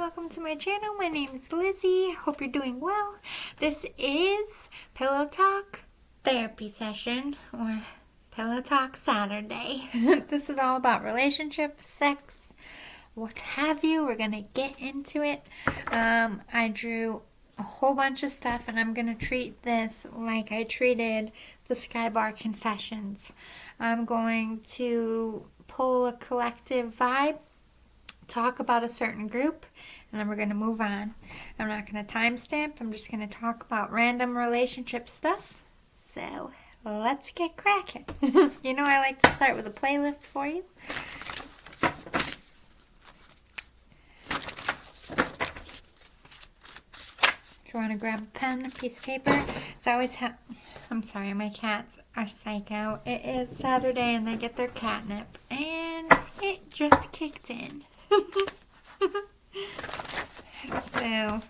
welcome to my channel. My name is Lizzie. Hope you're doing well. This is Pillow Talk Therapy Session or Pillow Talk Saturday. This is all about relationships, sex, what have you. We're going to get into it. I drew a whole bunch of stuff and I'm going to treat this like I treated the Skybar Confessions. I'm going to pull a collective vibe, talk about a certain group, and then we're going to move on. I'm not going to timestamp. I'm just going to talk about random relationship stuff. So let's get cracking. You know I like to start with a playlist for you. If you want to grab a pen, a piece of paper, it's always I'm sorry, my cats are psycho. It is Saturday and they get their catnip, and it just kicked in. So,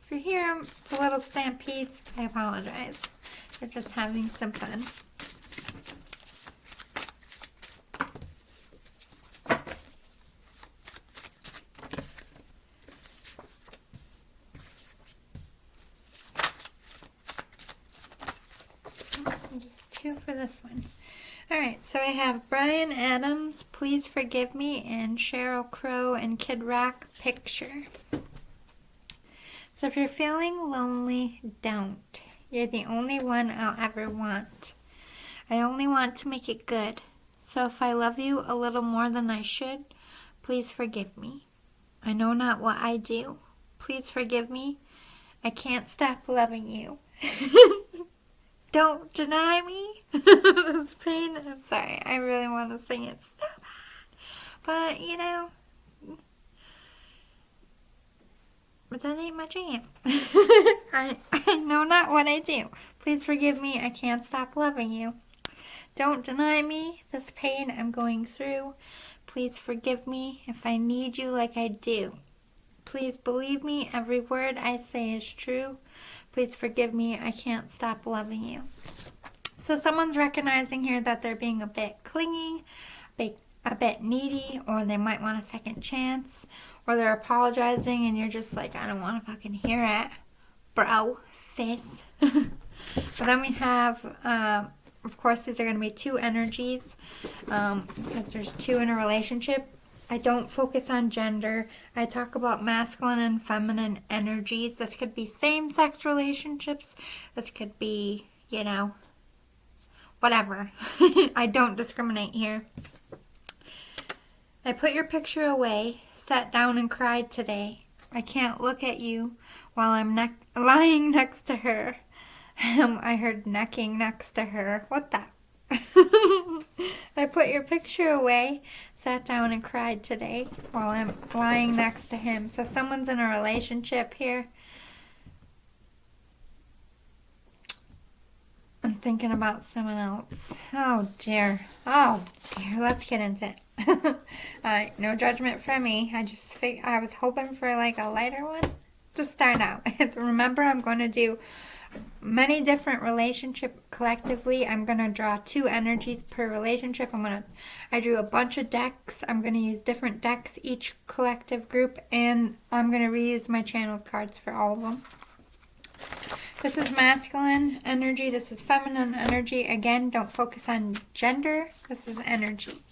if you hear the little stampedes, I apologize. They're just having some fun. Just two for this one. Alright, so I have Bryan Adams, Please Forgive Me, and Sheryl Crow and Kid Rock, Picture. So if you're feeling lonely, don't. You're the only one I'll ever want. I only want to make it good. So if I love you a little more than I should, please forgive me. I know not what I do. Please forgive me. I can't stop loving you. Don't deny me. This pain. I'm sorry. I really want to sing it so bad. But, you know, but that ain't my jam. I know not what I do. Please forgive me. I can't stop loving you. Don't deny me this pain I'm going through. Please forgive me if I need you like I do. Please believe me. Every word I say is true. Please forgive me. I can't stop loving you. So someone's recognizing here that they're being a bit clingy, a bit needy, or they might want a second chance, or they're apologizing and you're just like, I don't want to fucking hear it, bro, sis. But then we have, of course, these are going to be two energies, because there's two in a relationship. I don't focus on gender. I talk about masculine and feminine energies. This could be same-sex relationships. This could be, you know, whatever. I don't discriminate here. I put your picture away, sat down and cried today. I can't look at you while I'm lying next to her. I heard necking next to her. What the? I put your picture away, sat down and cried today while I'm lying next to him. So someone's in a relationship here. I'm thinking about someone else. Oh dear. Oh dear. Let's get into it. Alright, no judgment from me. I was hoping for like a lighter one to start out. Remember, I'm going to do many different relationship collectively. I'm going to draw two energies per relationship. I drew a bunch of decks. I'm going to use different decks, each collective group, and I'm going to reuse my channel cards for all of them. This is masculine energy. This is feminine energy. Again, don't focus on gender. This is energy.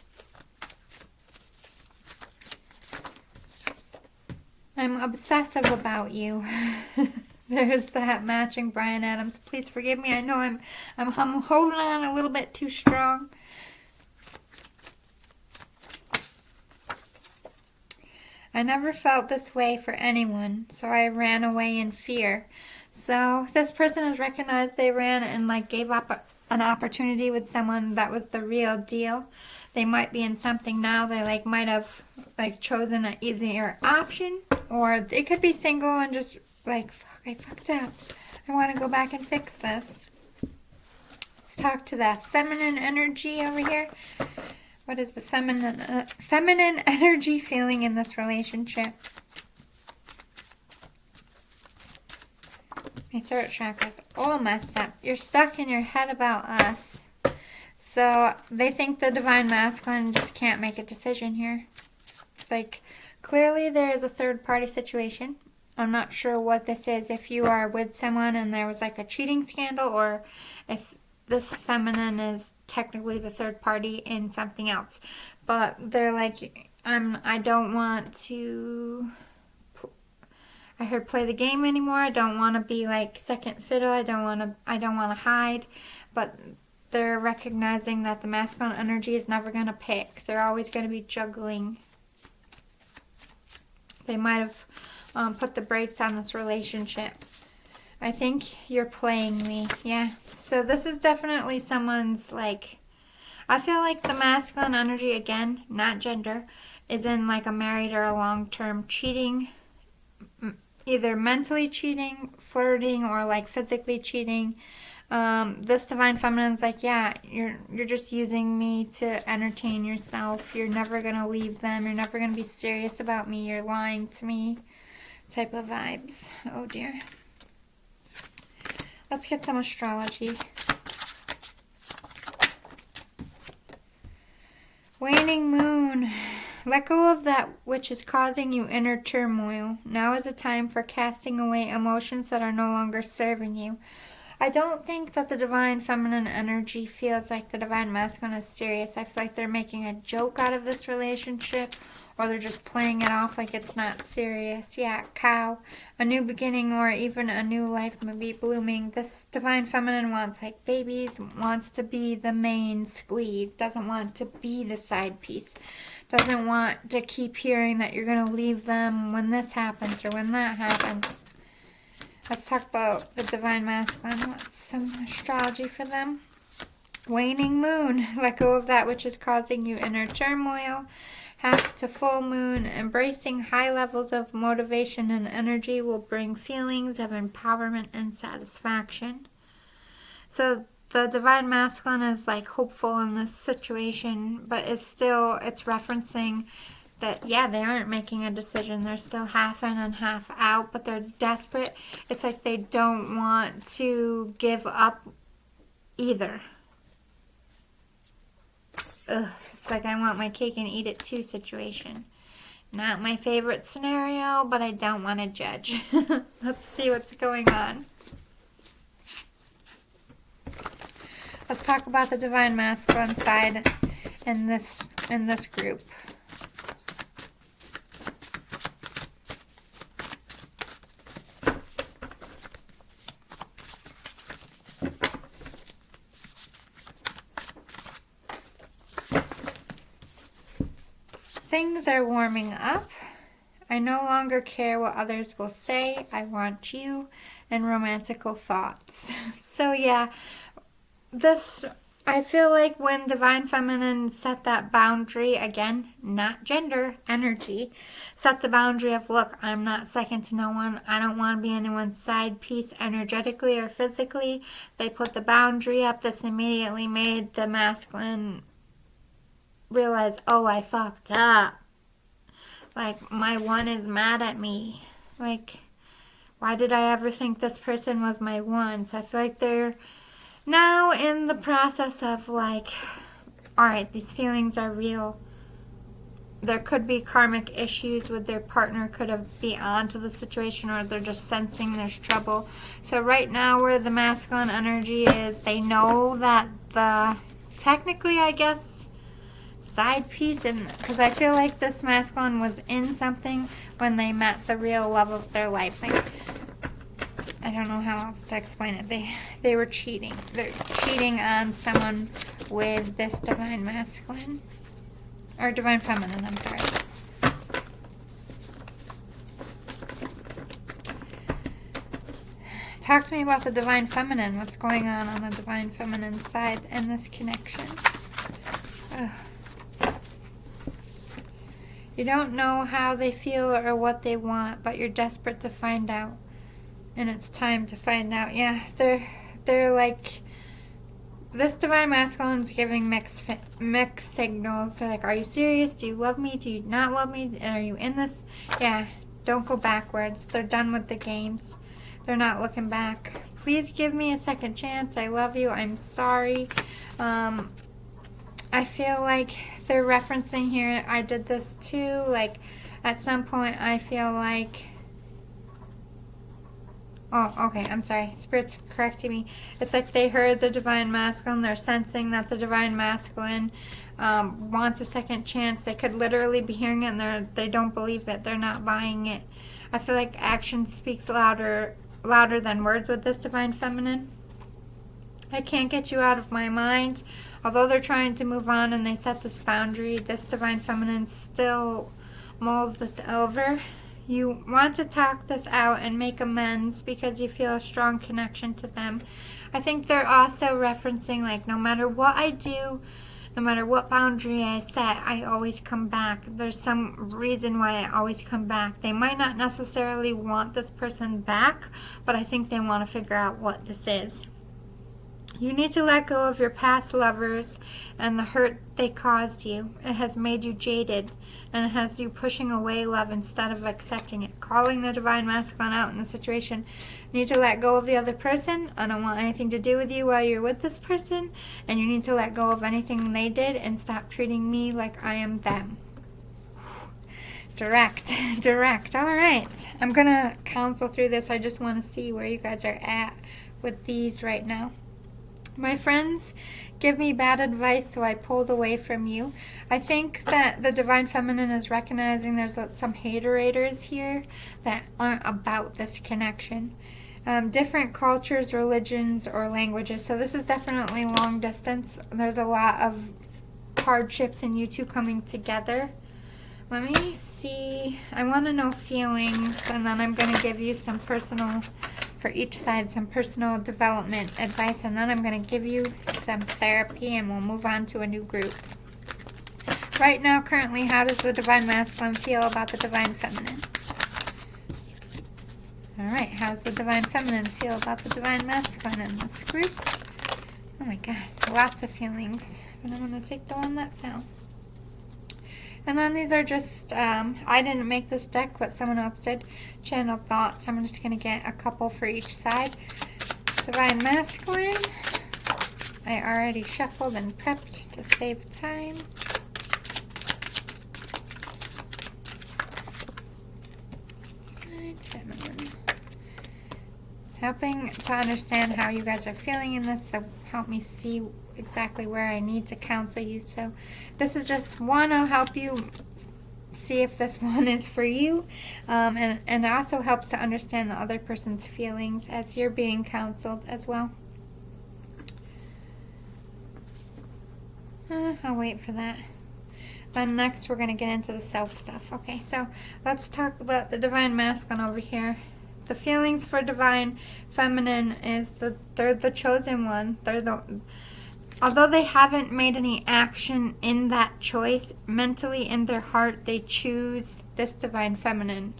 I'm obsessive about you. There's that matching Bryan Adams. Please forgive me. I know I'm holding on a little bit too strong. I never felt this way for anyone, so I ran away in fear. So this person has recognized they ran and like gave up an opportunity with someone that was the real deal. They might be in something now. They might have chosen an easier option, or they could be single and just like, fuck, I fucked up. I want to go back and fix this. Let's talk to the feminine energy over here. What is the feminine energy feeling in this relationship? My throat chakra's all messed up. You're stuck in your head about us. So they think the divine masculine just can't make a decision here. It's like Clearly, there is a third party situation. I'm not sure what this is. If you are with someone and there was like a cheating scandal, or if this feminine is technically the third party in something else. But they're like, I don't want to, I heard, play the game anymore. I don't want to be like second fiddle. I don't want to hide. But they're recognizing that the masculine energy is never going to pick. They're always going to be juggling. They might have put the brakes on this relationship. I think you're playing me. Yeah. So this is definitely someone's like, I feel like the masculine energy, again, not gender, is in like a married or a long-term cheating, either mentally cheating, flirting, or like physically cheating. This divine feminine's like, yeah, you're just using me to entertain yourself. You're never going to leave them. You're never going to be serious about me. You're lying to me type of vibes. Oh, dear. Let's get some astrology. Waning moon. Let go of that which is causing you inner turmoil. Now is a time for casting away emotions that are no longer serving you. I don't think that the divine feminine energy feels like the divine masculine is serious. I feel like they're making a joke out of this relationship, or they're just playing it off like it's not serious. Yeah, cow. A new beginning, or even a new life may be blooming. This divine feminine wants like babies, wants to be the main squeeze, doesn't want to be the side piece, doesn't want to keep hearing that you're going to leave them when this happens or when that happens. Let's talk about the divine masculine. What's some astrology for them? Waning moon. Let go of that which is causing you inner turmoil. Half to full moon. Embracing high levels of motivation and energy will bring feelings of empowerment and satisfaction. So the divine masculine is like hopeful in this situation, but it's referencing that, yeah, they aren't making a decision. They're still half in and half out, but they're desperate. It's like they don't want to give up either. Ugh, it's like I want my cake and eat it too situation. Not my favorite scenario, but I don't want to judge. Let's see what's going on. Let's talk about the divine masculine side in this group. Things are warming up. I no longer care what others will say. I want you and romantical thoughts. So yeah, I feel like when divine feminine set that boundary, again, not gender, energy, set the boundary of, look, I'm not second to no one. I don't want to be anyone's side piece energetically or physically. They put the boundary up. This immediately made the masculine realize, oh, I fucked up. Like, my one is mad at me. Like, why did I ever think this person was my one? So I feel like they're now in the process of like, all right, these feelings are real. There could be karmic issues with their partner, could have be onto the situation, or they're just sensing there's trouble. So right now where the masculine energy is, they know that the, technically I guess, side piece, and because I feel like this masculine was in something when they met the real love of their life. Like, I don't know how else to explain it. They were cheating. They're cheating on someone with this divine masculine. Or divine feminine, I'm sorry. Talk to me about the divine feminine. What's going on the divine feminine side in this connection? Ugh. You don't know how they feel or what they want, but you're desperate to find out. And it's time to find out. Yeah, they're like, this divine masculine is giving mixed signals. They're like, are you serious? Do you love me? Do you not love me? Are you in this? Yeah, don't go backwards. They're done with the games. They're not looking back. Please give me a second chance. I love you. I'm sorry. I feel like they're referencing here, I did this too. Like, At some point, I feel like... Oh, okay, I'm sorry. Spirit's correcting me. It's like they heard the Divine Masculine. They're sensing that the Divine Masculine wants a second chance. They could literally be hearing it and they don't believe it. They're not buying it. I feel like action speaks louder than words with this Divine Feminine. I can't get you out of my mind. Although they're trying to move on and they set this boundary, this Divine Feminine still mulls this over. You want to talk this out and make amends because you feel a strong connection to them. I think they're also referencing, like, no matter what I do, no matter what boundary I set, I always come back. There's some reason why I always come back. They might not necessarily want this person back, but I think they want to figure out what this is. You need to let go of your past lovers and the hurt they caused you. It has made you jaded, and it has you pushing away love instead of accepting it. Calling the Divine Masculine out in the situation. You need to let go of the other person. I don't want anything to do with you while you're with this person. And you need to let go of anything they did and stop treating me like I am them. Direct. All right. I'm going to counsel through this. I just want to see where you guys are at with these right now. My friends give me bad advice, so I pulled away from you. I think that the Divine Feminine is recognizing there's some haterators here that aren't about this connection. Different cultures, religions, or languages. So this is definitely long distance. There's a lot of hardships in you two coming together. Let me see. I want to know feelings, and then I'm going to give you some personal, for each side, some personal development advice, and then I'm going to give you some therapy, and we'll move on to a new group. Right now, currently, how does the Divine Masculine feel about the Divine Feminine? All right, how does the Divine Feminine feel about the Divine Masculine in this group? Oh my God, lots of feelings, but I'm going to take the one that fell. And then these are just, I didn't make this deck, but someone else did. Channel thoughts. I'm just going to get a couple for each side. Divine Masculine. I already shuffled and prepped to save time. Divine Feminine. Helping to understand how you guys are feeling in this, so help me see exactly where I need to counsel you. So this is just one. I'll help you see if this one is for you, and it also helps to understand the other person's feelings as you're being counseled as well. I'll wait for that. Then next we're going to get into the self stuff. Okay, so let's talk about the Divine Masculine over here. The feelings for Divine Feminine is they're the chosen one. Although they haven't made any action in that choice, mentally in their heart, they choose this Divine Feminine.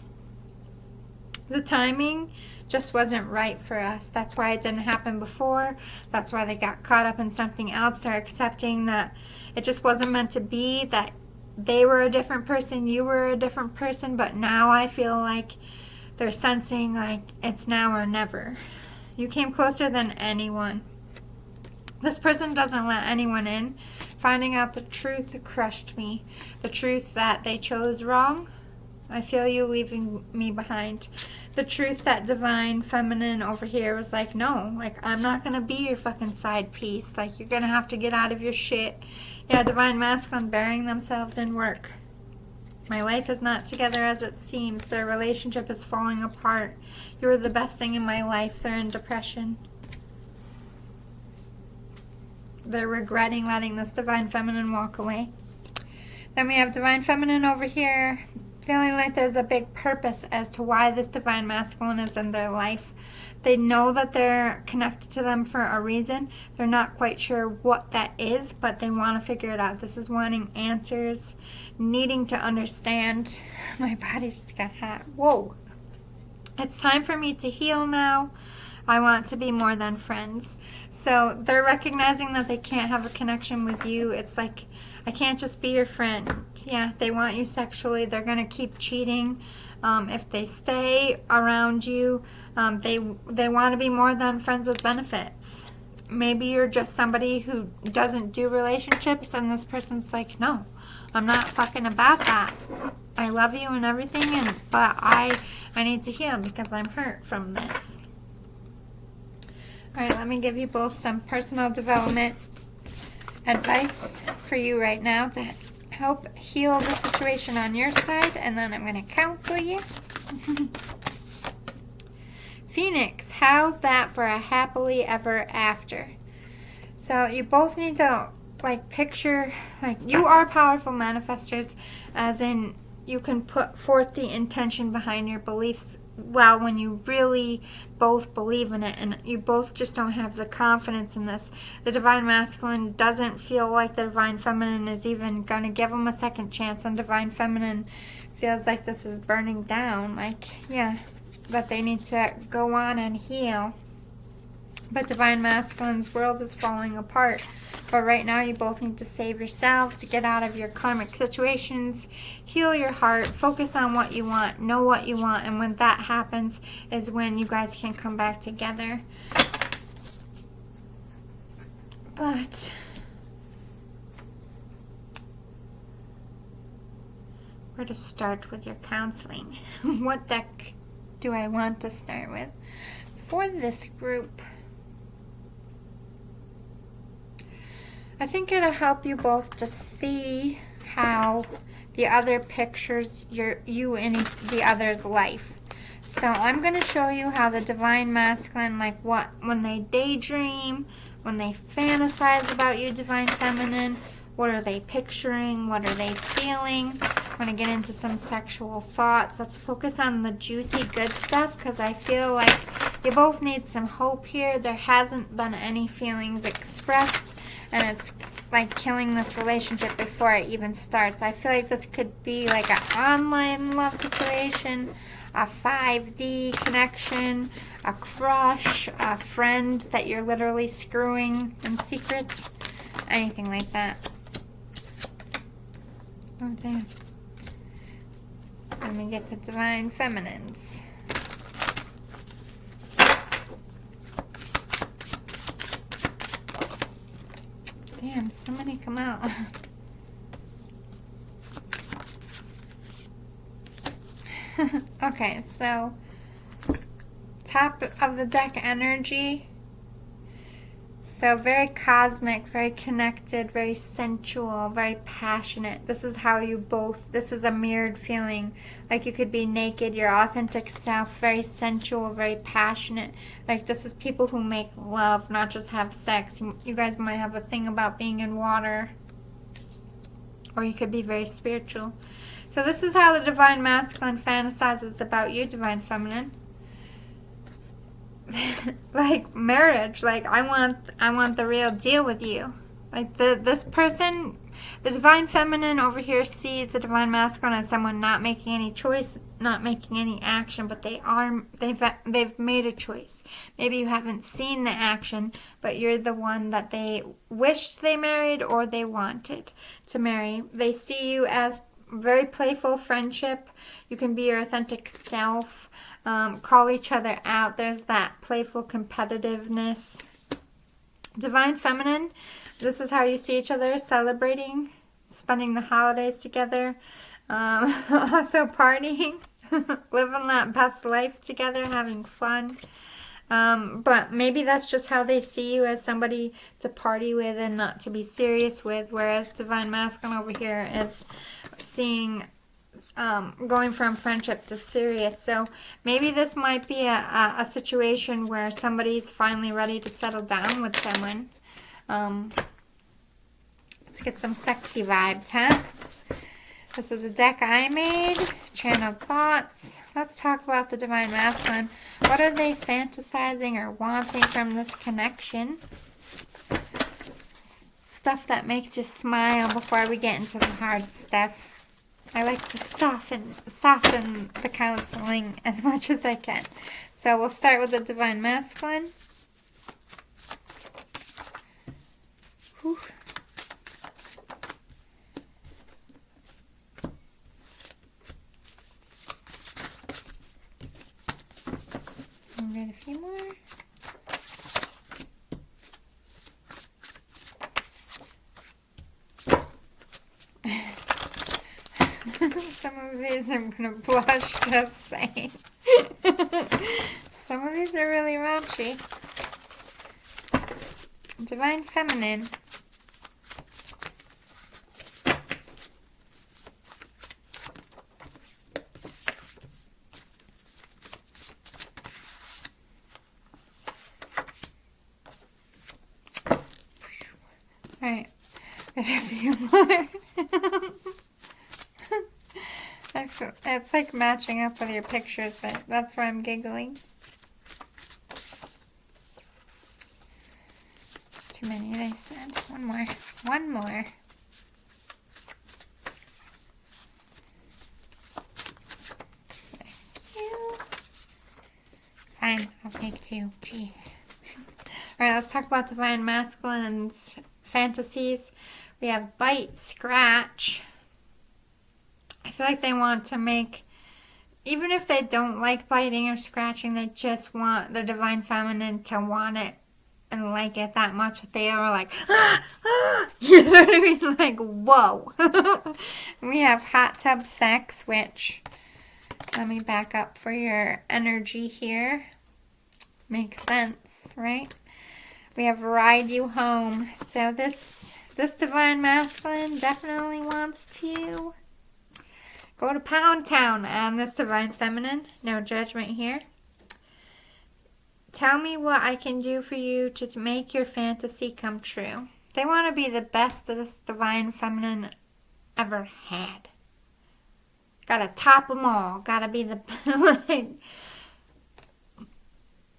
The timing just wasn't right for us. That's why it didn't happen before. That's why they got caught up in something else. They're accepting that it just wasn't meant to be, that they were a different person, you were a different person, but now I feel like they're sensing like it's now or never. You came closer than anyone. This person doesn't let anyone in. Finding out the truth crushed me. The truth that they chose wrong. I feel you leaving me behind. The truth that Divine Feminine over here was like, no, like, I'm not going to be your fucking side piece. Like, you're going to have to get out of your shit. Yeah, Divine Masculine burying themselves in work. My life is not together as it seems. Their relationship is falling apart. You were the best thing in my life. They're in depression. They're regretting letting this Divine Feminine walk away. Then we have Divine Feminine over here, feeling like there's a big purpose as to why this Divine Masculine is in their life. They know that they're connected to them for a reason. They're not quite sure what that is, but they want to figure it out. This is wanting answers, needing to understand. My body just got hot. Whoa. It's time for me to heal now. I want to be more than friends. So they're recognizing that they can't have a connection with you. It's like, I can't just be your friend. Yeah, they want you sexually. They're going to keep cheating. If they stay around you, they want to be more than friends with benefits. Maybe you're just somebody who doesn't do relationships, and this person's like, no, I'm not fucking about that. I love you and everything, but I need to heal because I'm hurt from this. All right, let me give you both some personal development advice for you right now to help heal the situation on your side, and then I'm going to counsel you. Phoenix, how's that for a happily ever after? So you both need to picture, you are powerful manifestors, as in you can put forth the intention behind your beliefs well when you really both believe in it, and you both just don't have the confidence in this. The Divine Masculine doesn't feel like the Divine Feminine is even going to give them a second chance, and Divine Feminine feels like this is burning down, that they need to go on and heal. But Divine Masculine's world is falling apart. But right now you both need to save yourselves, to get out of your karmic situations, heal your heart, focus on what you want, know what you want, and when that happens is when you guys can come back together. But where to start with your counseling? What deck do I want to start with for this group? I think it'll help you both to see how the other pictures you in the other's life. So I'm going to show you how the Divine Masculine, when they daydream, when they fantasize about you, Divine Feminine, what are they picturing? What are they feeling? I'm going to get into some sexual thoughts. Let's focus on the juicy good stuff, because I feel like you both need some hope here. There hasn't been any feelings expressed, and it's like killing this relationship before it even starts. I feel like this could be like an online love situation, a 5D connection, a crush, a friend that you're literally screwing in secret, anything like that. Oh, damn. Let me get the Divine Feminines. Damn, so many come out. Okay, so top of the deck energy. So very cosmic, very connected, very sensual, very passionate. This is how you both, this is a mirrored feeling. Like you could be naked, your authentic self, very sensual, very passionate. Like this is people who make love, not just have sex. You guys might have a thing about being in water. Or you could be very spiritual. So this is how the Divine Masculine fantasizes about you, Divine Feminine. Like marriage, like I want the real deal with you. Like this person, the Divine Feminine over here sees the Divine Masculine as someone not making any choice, not making any action, but they've made a choice. Maybe you haven't seen the action, but you're the one that they wished they married or they wanted to marry. They see you as very playful friendship. You can be your authentic self. Call each other out. There's that playful competitiveness. Divine Feminine, this is how you see each other, celebrating, spending the holidays together, also partying, living that best life together, having fun. But maybe that's just how they see you, as somebody to party with and not to be serious with, whereas Divine Masculine over here is seeing going from friendship to serious. So maybe this might be a situation where somebody's finally ready to settle down with someone. Let's get some sexy vibes, huh? This is a deck I made, Channeled Thoughts. Let's talk about the Divine Masculine. What are they fantasizing or wanting from this connection? Stuff that makes you smile before we get into the hard stuff. I like to soften the counseling as much as I can. So we'll start with the Divine Masculine. Whew. I'll get a few more. Some of these I'm gonna blush just saying. Some of these are really raunchy. Divine Feminine. Alright, a few more. It's like matching up with your pictures. That's why I'm giggling. Too many, they said. One more. One more. Thank you. Fine, I'll take two. Jeez. Alright, let's talk about Divine Masculine's fantasies. We have bite, scratch. I feel like they want to make, even if they don't like biting or scratching, they just want the Divine Feminine to want it and like it that much that they are like, ah, ah, you know what I mean? Like, whoa. We have hot tub sex, which, let me back up for your energy here. Makes sense, right? We have ride you home. So this Divine Masculine definitely wants to go to Pound Town on this Divine Feminine. No judgment here. Tell me what I can do for you to make your fantasy come true. They want to be the best that this Divine Feminine ever had. Gotta top them all. Gotta be the, like,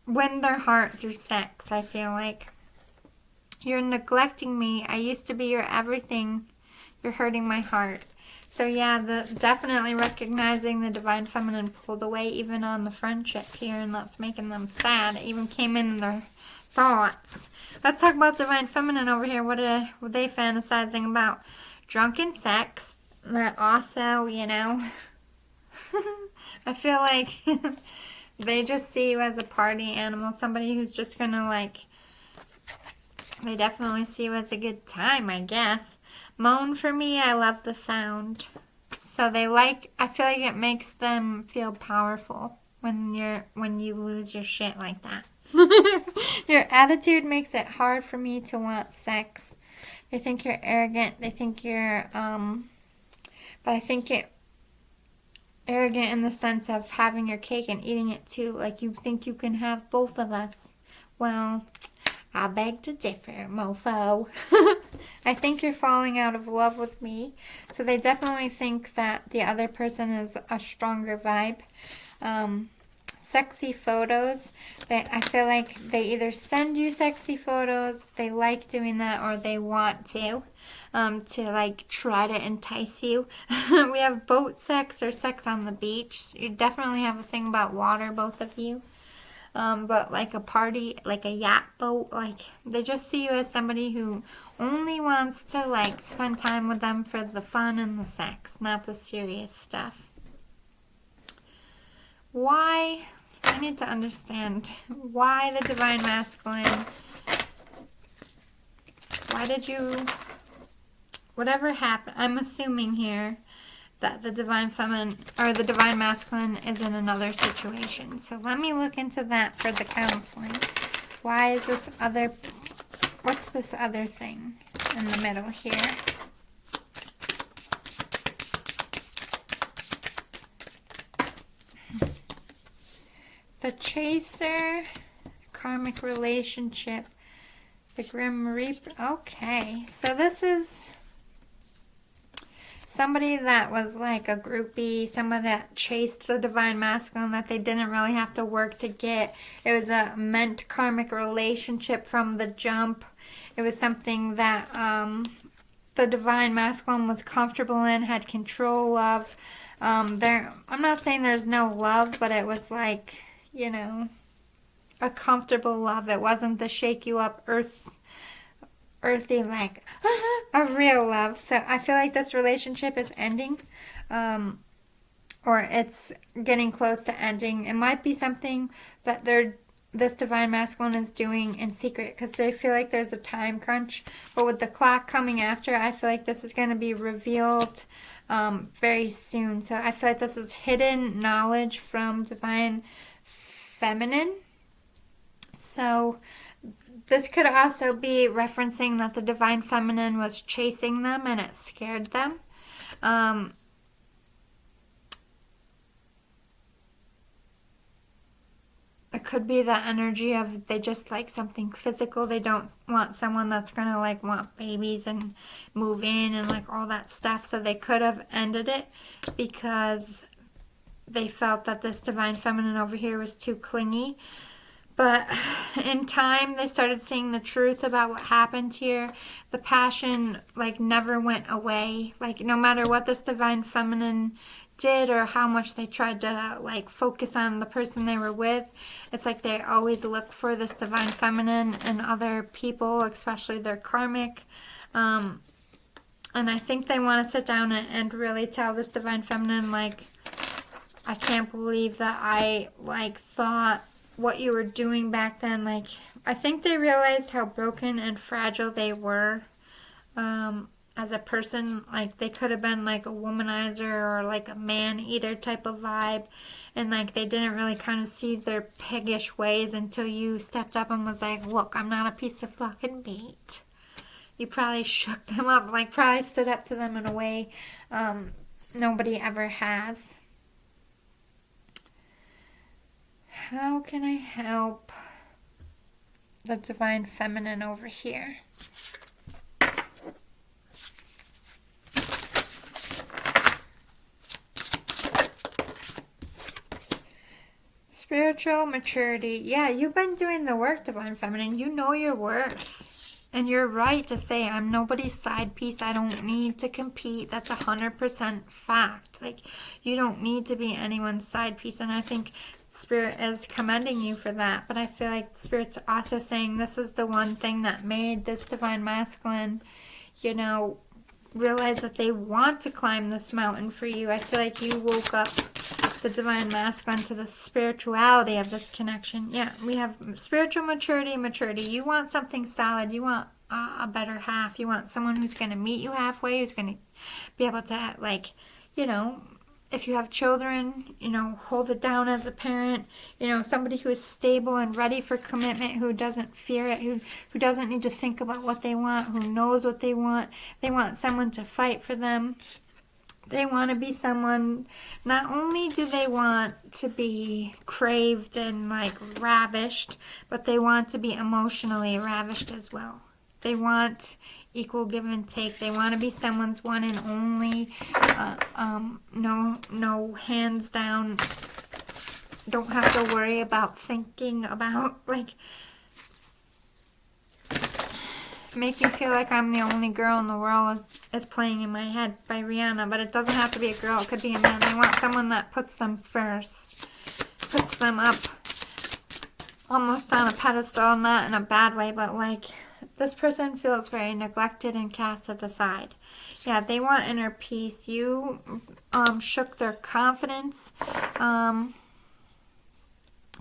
win their heart through sex, I feel like. You're neglecting me. I used to be your everything. You're hurting my heart. So yeah, definitely recognizing the Divine Feminine pulled away even on the friendship here, and that's making them sad. It even came in their thoughts. Let's talk about Divine Feminine over here. What are they fantasizing about? Drunken sex. That also, you know, I feel like they just see you as a party animal. Somebody who's just going to, like, they definitely see you as a good time, I guess. Moan for me, I love the sound. So they like, I feel like it makes them feel powerful when you lose your shit like that. Your attitude makes it hard for me to want sex. They think you're arrogant. They think you're, but I think it arrogant in the sense of having your cake and eating it too. Like you think you can have both of us. Well, I beg to differ, mofo. I think you're falling out of love with me. So they definitely think that the other person is a stronger vibe. Sexy photos. I feel like they either send you sexy photos, they like doing that, or they want to like try to entice you. We have boat sex or sex on the beach. You definitely have a thing about water, both of you. But like a party, like a yacht boat, like they just see you as somebody who only wants to like spend time with them for the fun and the sex, not the serious stuff. Why? I need to understand why the Divine Masculine. Why did you? Whatever happened? I'm assuming here that the Divine Feminine or the Divine Masculine is in another situation. So let me look into that for the counseling. Why is this other, what's this other thing in the middle here? The Chaser, karmic relationship, the Grim Reaper. Okay, so this is somebody that was like a groupie, someone that chased the Divine Masculine that they didn't really have to work to get. It was a meant karmic relationship from the jump. It was something that the Divine Masculine was comfortable in, had control of. I'm not saying there's no love, but it was like, you know, a comfortable love. It wasn't the shake you up earthy, like, a real love. So I feel like this relationship is ending, or it's getting close to ending. It might be something that they're this divine masculine is doing in secret, because they feel like there's a time crunch. But with the clock coming after, I feel like this is going to be revealed very soon. So I feel like this is hidden knowledge from divine feminine. So this could also be referencing that the divine feminine was chasing them and it scared them. It could be the energy of they just like something physical. They don't want someone that's going to like want babies and move in and like all that stuff. So they could have ended it because they felt that this divine feminine over here was too clingy. But in time, they started seeing the truth about what happened here. The passion like never went away. Like no matter what this divine feminine did or how much they tried to like focus on the person they were with, it's like they always look for this divine feminine and other people, especially their karmic. And I think they want to sit down and really tell this divine feminine, like, I can't believe that I like thought what you were doing back then. Like, I think they realized how broken and fragile they were as a person. Like, they could have been like a womanizer or like a man-eater type of vibe, and like they didn't really kind of see their piggish ways until you stepped up and was like, look, I'm not a piece of fucking meat. You probably shook them up, like probably stood up to them in a way nobody ever has. How can I help the divine feminine over here? Spiritual maturity. Yeah, you've been doing the work, divine feminine. You know your worth. And you're right to say, I'm nobody's side piece. I don't need to compete. That's 100% fact. Like, you don't need to be anyone's side piece. And I think Spirit is commending you for that. But I feel like Spirit's also saying this is the one thing that made this divine masculine, you know, realize that they want to climb this mountain for you. I feel like you woke up the divine masculine to the spirituality of this connection. Yeah, we have spiritual maturity and maturity. You want something solid. You want a better half. You want someone who's going to meet you halfway, who's going to be able to, like, you know, if you have children, you know, hold it down as a parent. You know, somebody who is stable and ready for commitment, who doesn't fear it, who doesn't need to think about what they want, who knows what they want. They want someone to fight for them. They want to be someone, not only do they want to be craved and like ravished, but they want to be emotionally ravished as well. They want equal give and take. They want to be someone's one and only. No hands down. Don't have to worry about thinking about like Make You Feel Like I'm the Only Girl in the World is playing in my head by Rihanna, but it doesn't have to be a girl. It could be a man. They want someone that puts them first, puts them up almost on a pedestal, not in a bad way, but like this person feels very neglected and casted aside. Yeah, they want inner peace. You shook their confidence.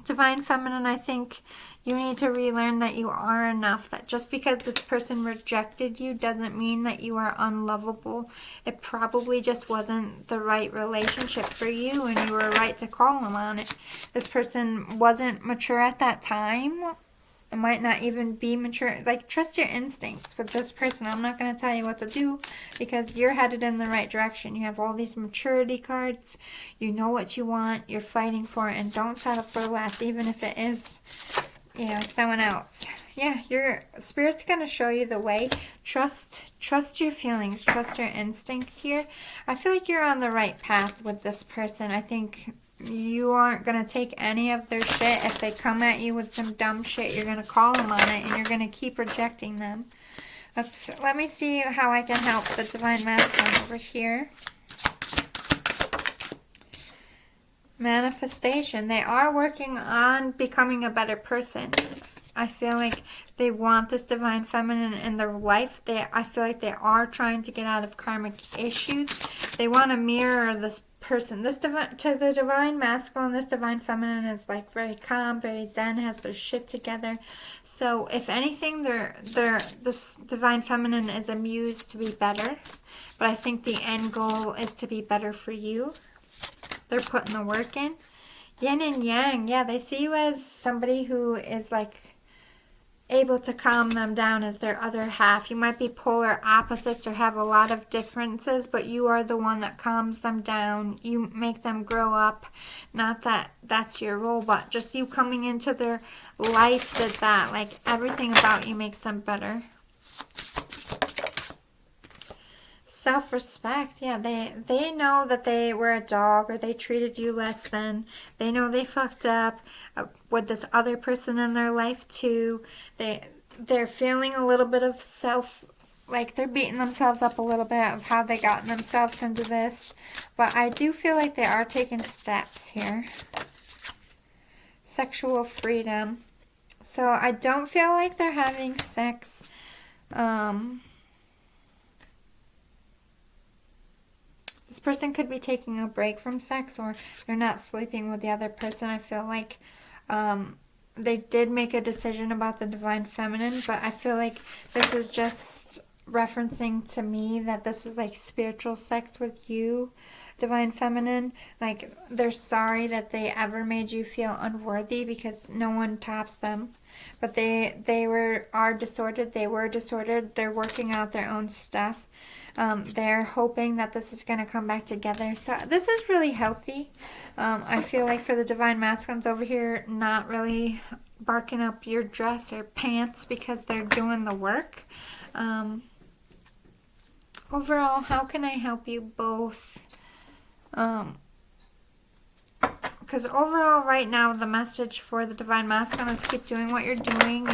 Divine feminine, I think you need to relearn that you are enough. That just because this person rejected you doesn't mean that you are unlovable. It probably just wasn't the right relationship for you, and you were right to call them on it. This person wasn't mature at that time. It might not even be mature. Like, trust your instincts with this person. I'm not going to tell you what to do because you're headed in the right direction. You have all these maturity cards. You know what you want. You're fighting for it. And don't settle for less, even if it is, you know, someone else. Yeah, your Spirit's going to show you the way. Trust your feelings. Trust your instinct here. I feel like you're on the right path with this person. I think you aren't going to take any of their shit. If they come at you with some dumb shit, you're going to call them on it, and you're going to keep rejecting them. Let me see how I can help the divine masculine over here. Manifestation. They are working on becoming a better person. I feel like they want this divine feminine in their life. I feel like they are trying to get out of karmic issues. They want to mirror this person. To the divine masculine, this divine feminine is like very calm, very zen, has their shit together. So if anything, this divine feminine is amused to be better. But I think the end goal is to be better for you. They're putting the work in. Yin and yang, yeah, they see you as somebody who is like able to calm them down as their other half. You might be polar opposites or have a lot of differences, but you are the one that calms them down. You make them grow up. Not that that's your role, but just you coming into their life did that. Like everything about you makes them better. Self-respect, yeah, they know that they were a dog or they treated you less than. They know they fucked up with this other person in their life too. They're feeling a little bit of like they're beating themselves up a little bit of how they got themselves into this. But I do feel like they are taking steps here. Sexual freedom. So I don't feel like they're having sex. This person could be taking a break from sex, or they're not sleeping with the other person. I feel like they did make a decision about the divine feminine, but I feel like this is just referencing to me that this is like spiritual sex with you, divine feminine. Like they're sorry that they ever made you feel unworthy because no one tops them. But they are disordered. They were disordered. They're working out their own stuff. They're hoping that this is going to come back together. So this is really healthy. I feel like for the divine masculines over here, not really barking up your dress or pants because they're doing the work. Overall, how can I help you both? Because overall, right now, the message for the divine masculine is keep doing what you're doing.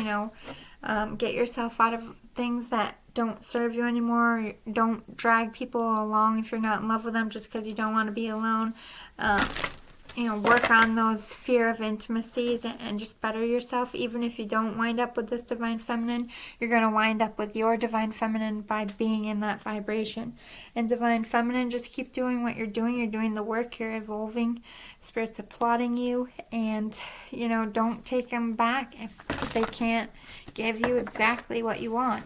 Get yourself out of things that don't serve you anymore. Don't drag people along if you're not in love with them just because you don't want to be alone. Work on those fear of intimacies and just better yourself. Even if you don't wind up with this divine feminine, you're going to wind up with your divine feminine by being in that vibration. And divine feminine, just keep doing what you're doing. You're doing the work. You're evolving. Spirit's applauding you. And, don't take them back if they can't give you exactly what you want.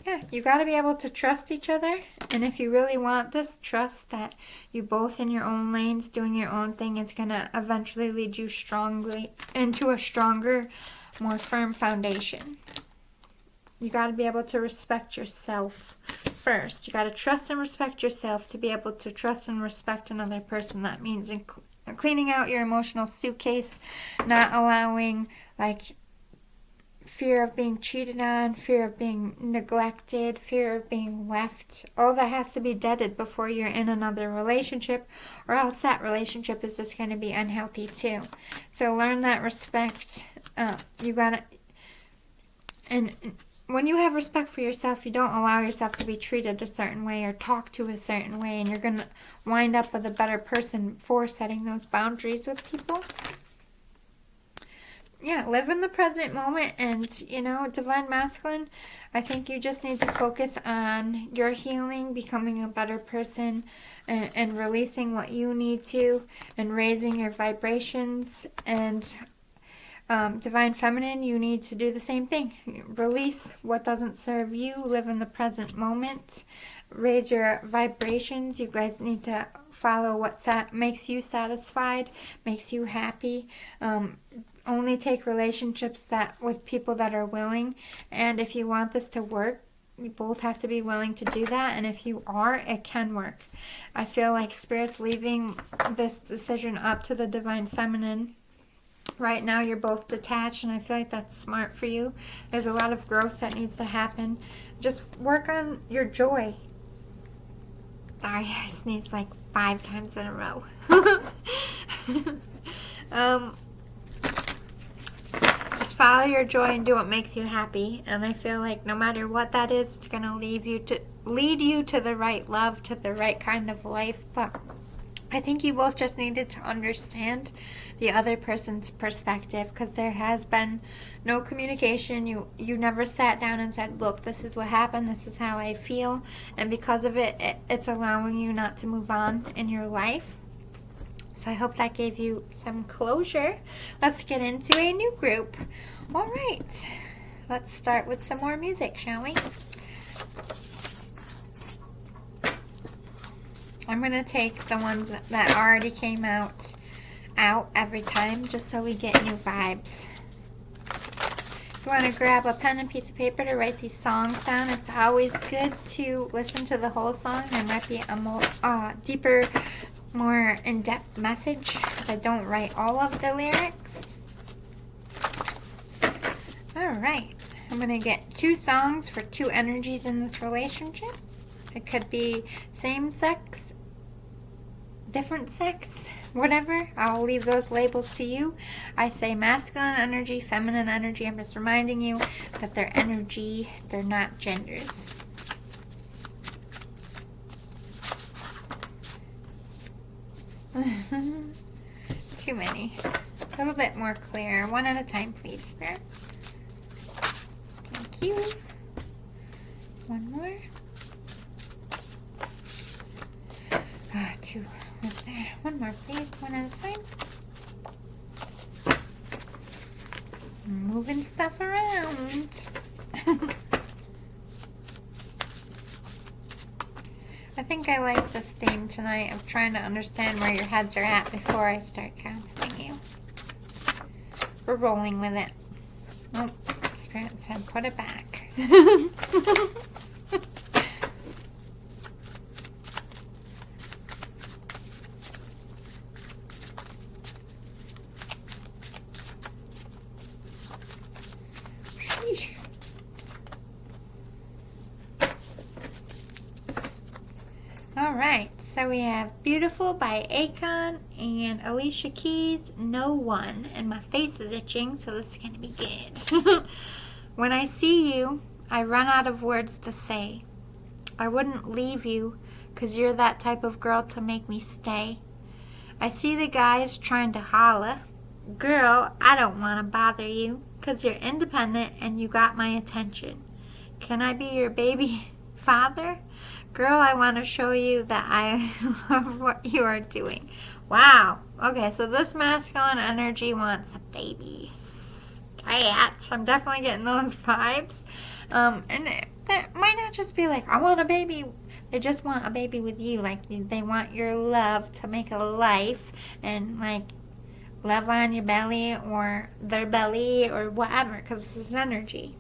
Yeah, you got to be able to trust each other. And if you really want this, trust that you both in your own lanes doing your own thing is going to eventually lead you strongly into a stronger, more firm foundation. You got to be able to respect yourself first. You got to trust and respect yourself to be able to trust and respect another person. That means cleaning out your emotional suitcase, not allowing fear of being cheated on, fear of being neglected, fear of being left. All that has to be deaded before you're in another relationship, or else that relationship is just going to be unhealthy too. So learn that respect. And when you have respect for yourself, you don't allow yourself to be treated a certain way or talk to a certain way, and you're going to wind up with a better person for setting those boundaries with people. Yeah, live in the present moment. And, divine masculine, I think you just need to focus on your healing, becoming a better person, and releasing what you need to, and raising your vibrations. And divine feminine, you need to do the same thing. Release what doesn't serve you. Live in the present moment. Raise your vibrations. You guys need to follow what makes you satisfied, makes you happy. Only take relationships with people that are willing. And if you want this to work, you both have to be willing to do that. And if you are, it can work. I feel like Spirit's leaving this decision up to the divine feminine. Right now, you're both detached, and I feel like that's smart for you. There's a lot of growth that needs to happen. Just work on your joy. Sorry, I sneezed 5 times in a row. Just follow your joy and do what makes you happy. And I feel like no matter what that is, it's going to lead you to the right love, to the right kind of life. But I think you both just needed to understand the other person's perspective, because there has been no communication. You never sat down and said, look, this is what happened, this is how I feel, and because of it, it's allowing you not to move on in your life. So I hope that gave you some closure. Let's get into a new group. All right, let's start with some more music, shall we? I'm going to take the ones that already came out every time, just so we get new vibes. If you want to grab a pen and piece of paper to write these songs down, it's always good to listen to the whole song. There might be a more deeper, more in-depth message, because I don't write all of the lyrics. All right, I'm going to get 2 songs for 2 energies in this relationship. It could be same sex, different sex, whatever. I'll leave those labels to you. I say masculine energy, feminine energy. I'm just reminding you that they're energy, they're not genders. Too many. A little bit more clear. One at a time, please, Spirit. Thank you. One more. 2 was there. One more, please. One at a time. Moving stuff around. I think I like this theme tonight of trying to understand where your heads are at before I start counseling you. We're rolling with it. Oh, Spirit said put it back. Alright, so we have Beautiful by Akon and Alicia Keys, No One. And my face is itching, so this is going to be good. When I see you, I run out of words to say. I wouldn't leave you, 'cause you're that type of girl to make me stay. I see the guys trying to holla. Girl, I don't want to bother you, 'cause you're independent and you got my attention. Can I be your baby father? Girl, I want to show you that I love what you are doing. Wow. Okay, so this masculine energy wants a baby. Stat. I'm definitely getting those vibes. And it might not just be like, I want a baby. They just want a baby with you. Like, they want your love to make a life and, like, love on your belly or their belly or whatever, because this is energy.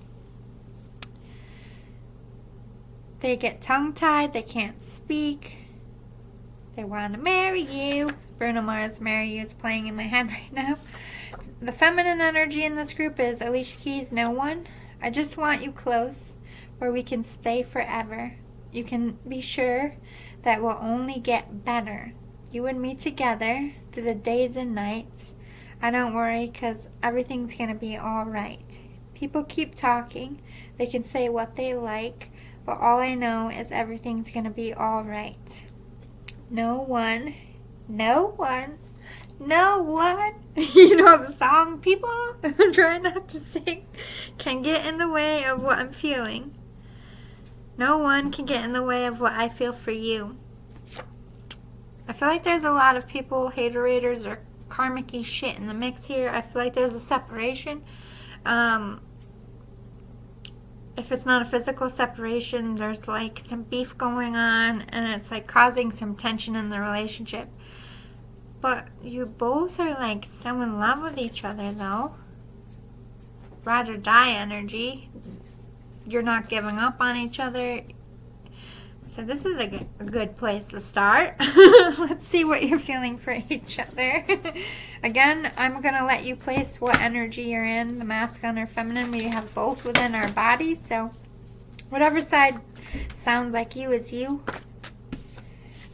They get tongue-tied. They can't speak. They want to marry you. Bruno Mars' Marry You is playing in my head right now. The feminine energy in this group is Alicia Keys, No One. I just want you close where we can stay forever. You can be sure that we'll only get better. You and me together through the days and nights. I don't worry, 'cause everything's going to be all right. People keep talking. They can say what they like. But all I know is everything's going to be all right. No one, no one, no one. You know the song, people? I'm trying not to sing. Can get in the way of what I'm feeling. No one can get in the way of what I feel for you. I feel like there's a lot of people, haterators or karmic-y shit in the mix here. I feel like there's a separation. If it's not a physical separation, there's like some beef going on and it's like causing some tension in the relationship. But you both are like so in love with each other though. Ride or die energy. You're not giving up on each other. So this is a good place to start. Let's see what you're feeling for each other. Again, I'm going to let you place what energy you're in, the masculine or feminine. We have both within our bodies. So whatever side sounds like you is you.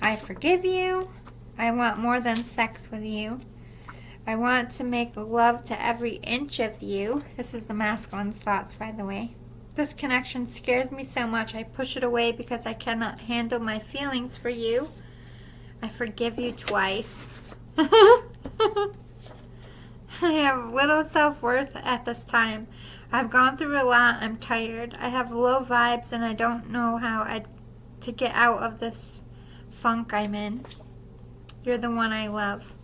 I forgive you. I want more than sex with you. I want to make love to every inch of you. This is the masculine's thoughts, by the way. This connection scares me so much I push it away because I cannot handle my feelings for you. I forgive you twice. I have little self-worth at this time. I've gone through a lot. I'm tired. I have low vibes and I don't know how to get out of this funk I'm in. You're the one I love.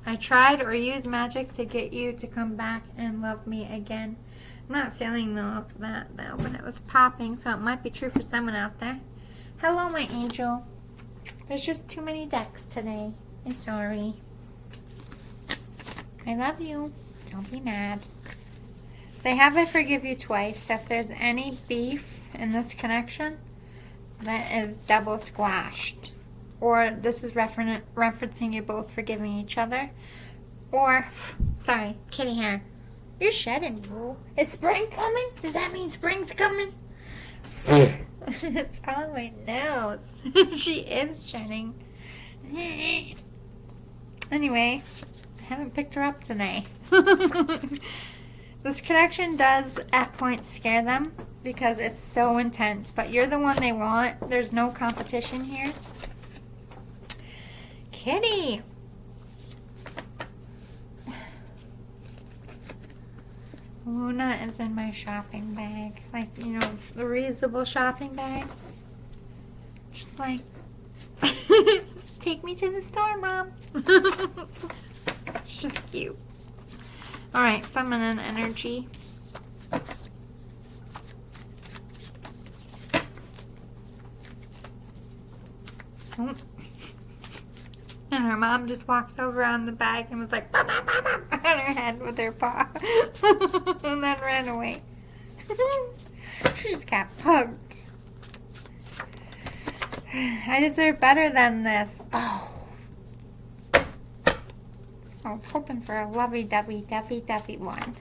I tried or used magic to get you to come back and love me again. I'm not feeling that though, but it was popping, so it might be true for someone out there. Hello, my angel. There's just too many decks today. I'm sorry. I love you. Don't be mad. They have I forgive you twice, so if there's any beef in this connection, that is double squashed. Or this is referencing you both forgiving each other. Or, sorry, kitty hair. You're shedding, boo. Is spring coming? Does that mean spring's coming? It's on my nose. She is shedding. Anyway, I haven't picked her up today. This connection does at points scare them because it's so intense, but you're the one they want. There's no competition here. Kitty. Luna is in my shopping bag. Like, you know, the reusable shopping bag. Just like, take me to the store, Mom. She's cute. Alright, feminine energy. Oh. And her mom just walked over on the bag and was like, "Mom, mom, mom, mom," on her head with her paw. And then ran away. She just got pugged. I deserve better than this. Oh. I was hoping for a lovey-dovey, dovey one.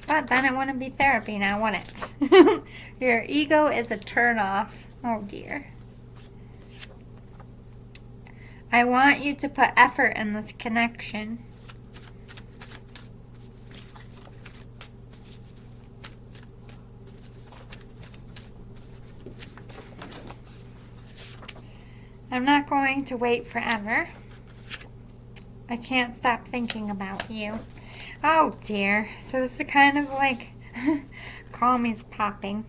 But then it wouldn't be therapy now, would it? Your ego is a turn-off. Oh, dear. I want you to put effort in this connection. I'm not going to wait forever. I can't stop thinking about you. Oh dear. So this is kind of like call me's popping.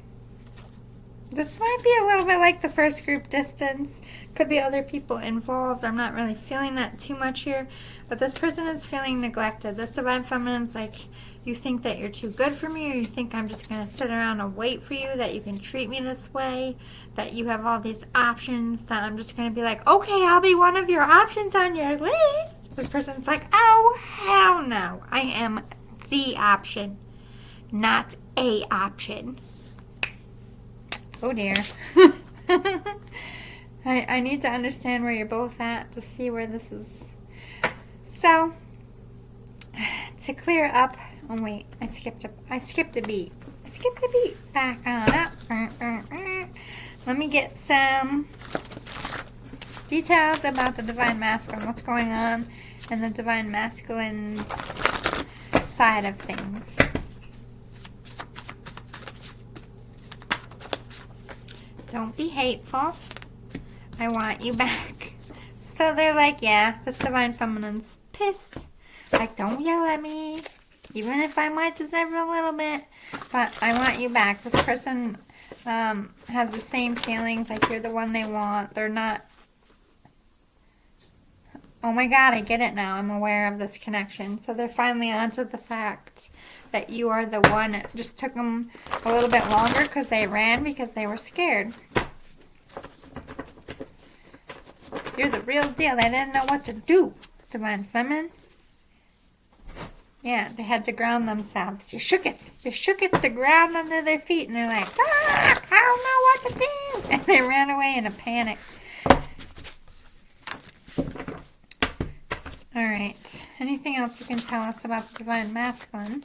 This might be a little bit like the first group distance. Could be other people involved. I'm not really feeling that too much here. But this person is feeling neglected. This Divine Feminine's like, you think that you're too good for me, or you think I'm just going to sit around and wait for you, that you can treat me this way, that you have all these options, that I'm just going to be like, okay, I'll be one of your options on your list. This person's like, oh, hell no. I am the option, not a option. Oh dear. I need to understand where you're both at to see where this is. So, to clear up, oh wait, I skipped a beat. Back on up. Let me get some details about the Divine Masculine, what's going on in the Divine Masculine's side of things. Don't be hateful. I want you back. So they're like, yeah, this Divine Feminine's pissed. Like, don't yell at me. Even if I might deserve it a little bit. But I want you back. This person has the same feelings. Like, you're the one they want. They're not. Oh my God, I get it now. I'm aware of this connection. So they're finally onto the fact that you are the one. It just took them a little bit longer because they ran because they were scared. You're the real deal. They didn't know what to do, Divine Feminine. Yeah, they had to ground themselves. You shook it. You shook it, the ground under their feet. And they're like, ah, I don't know what to do. And they ran away in a panic. Alright, anything else you can tell us about the Divine Masculine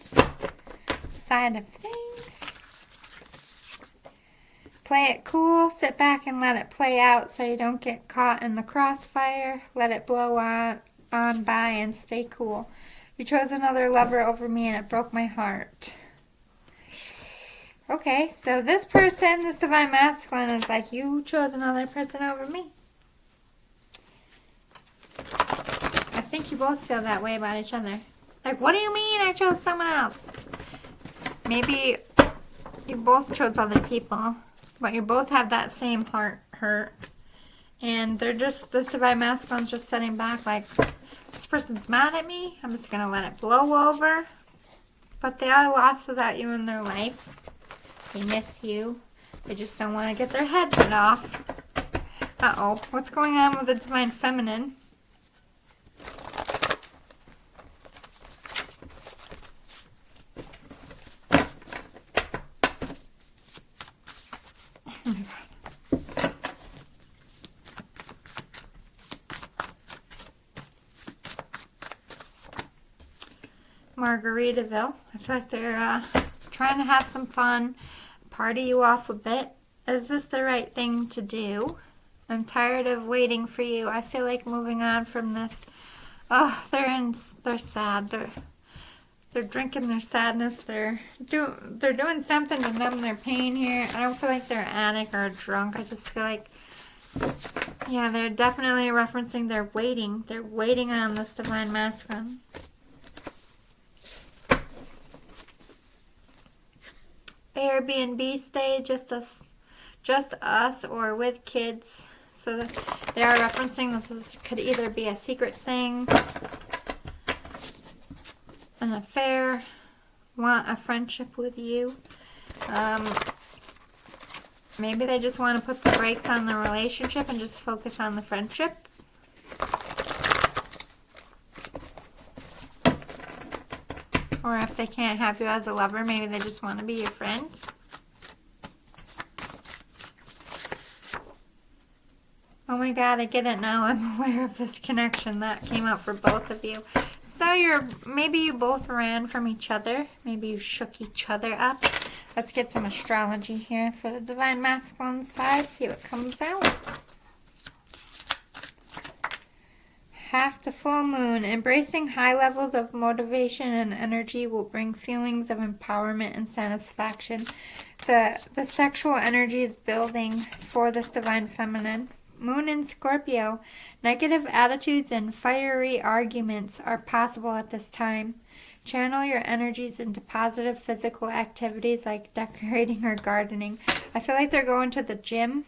side of things? Play it cool, sit back and let it play out so you don't get caught in the crossfire. Let it blow on by and stay cool. You chose another lover over me and it broke my heart. Okay, so this person, this divine masculine, is like, you chose another person over me. I think you both feel that way about each other. Like, what do you mean I chose someone else? Maybe you both chose other people, but you both have that same heart hurt. And they're just, this divine masculine's just sitting back like, this person's mad at me. I'm just going to let it blow over. But they are lost without you in their life. They miss you. They just don't want to get their head cut off. Uh-oh. What's going on with the divine feminine? Margaritaville. I feel like they're trying to have some fun, party you off a bit. Is this the right thing to do? I'm tired of waiting for you. I feel like moving on from this. Oh, they're sad. They're drinking their sadness. They're doing something to numb their pain here. I don't feel like they're an addict or a drunk. I just feel like, yeah, they're definitely referencing they're waiting. They're waiting on this divine masculine. Airbnb stay, just us or with kids. So they are referencing that this could either be a secret thing, an affair, want a friendship with you. Maybe they just want to put the brakes on the relationship and just focus on the friendship. Or if they can't have you as a lover, maybe they just want to be your friend. Oh my God, I get it now. I'm aware of this connection that came out for both of you. So maybe you both ran from each other. Maybe you shook each other up. Let's get some astrology here for the divine masculine side. See what comes out. Half to full moon. Embracing high levels of motivation and energy will bring feelings of empowerment and satisfaction. The sexual energy is building for this divine feminine. Moon in Scorpio. Negative attitudes and fiery arguments are possible at this time. Channel your energies into positive physical activities like decorating or gardening. I feel like they're going to the gym.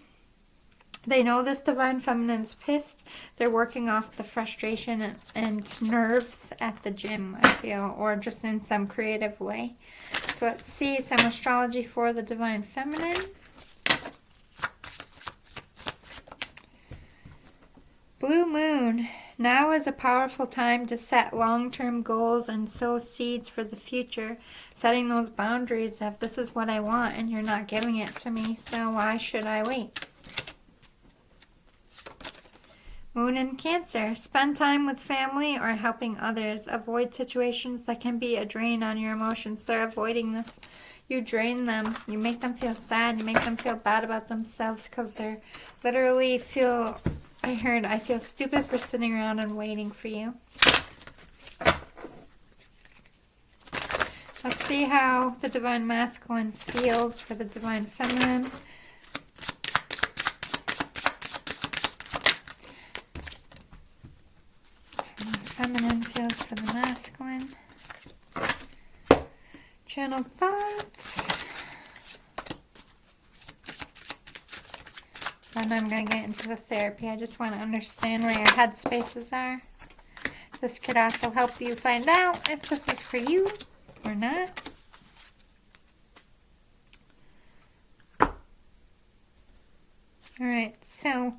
They know this divine feminine's pissed. They're working off the frustration and nerves at the gym, I feel, or just in some creative way. So let's see some astrology for the divine feminine. Blue moon. Now is a powerful time to set long-term goals and sow seeds for the future. Setting those boundaries of this is what I want and you're not giving it to me, so why should I wait? Moon in Cancer. Spend time with family or helping others. Avoid situations that can be a drain on your emotions. They're avoiding this. You drain them. You make them feel sad. You make them feel bad about themselves because they're literally feel... I feel stupid for sitting around and waiting for you. Let's see how the divine masculine feels for the divine feminine. Feminine feels for the masculine. Channel thoughts. And I'm going to get into the therapy. I just want to understand where your head spaces are. This could also help you find out if this is for you or not. Alright, so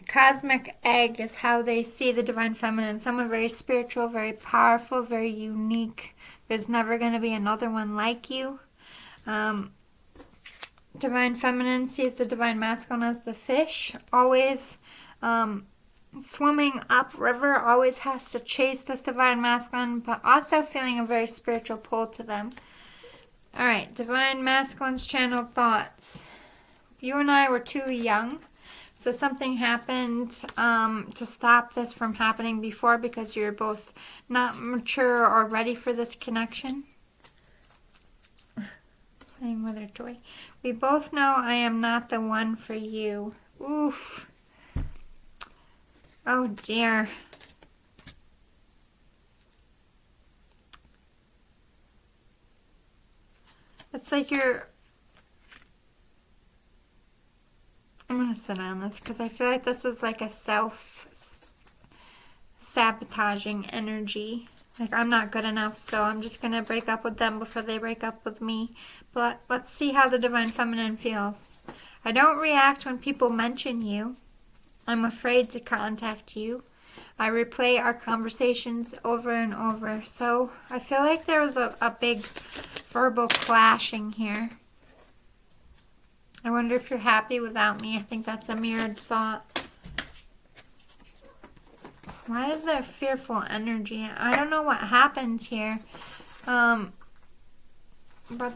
cosmic egg is how they see the divine feminine. Someone very spiritual, very powerful, very unique. There's never going to be another one like you. Divine feminine sees the divine masculine as the fish. Always swimming upriver. Always has to chase this divine masculine, but also feeling a very spiritual pull to them. Alright, divine masculine's channeled thoughts. You and I were too young. So something happened to stop this from happening before because you're both not mature or ready for this connection. Playing with her toy. We both know I am not the one for you. Oof. Oh dear. It's like you're... I'm going to sit on this because I feel like this is like a self-sabotaging energy. Like, I'm not good enough, so I'm just going to break up with them before they break up with me. But let's see how the Divine Feminine feels. I don't react when people mention you. I'm afraid to contact you. I replay our conversations over and over. So I feel like there was a big verbal clashing here. I wonder if you're happy without me. I think that's a mirrored thought. Why is there fearful energy? I don't know what happened here. But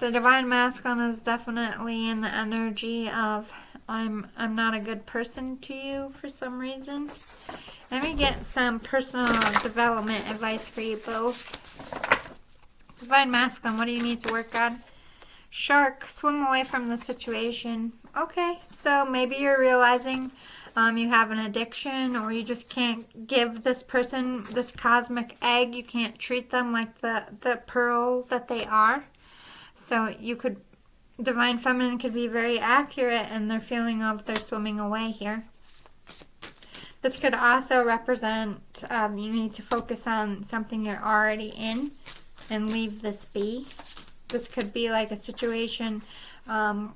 the Divine Masculine is definitely in the energy of I'm not a good person to you for some reason. Let me get some personal development advice for you both. Divine Masculine, what do you need to work on? Shark, swim away from the situation. Okay, so maybe you're realizing you have an addiction, or you just can't give this person this cosmic egg. You can't treat them like the pearl that they are. So you could, Divine Feminine could be very accurate in their feeling of they're swimming away here. This could also represent you need to focus on something you're already in and leave this be. This could be like a situation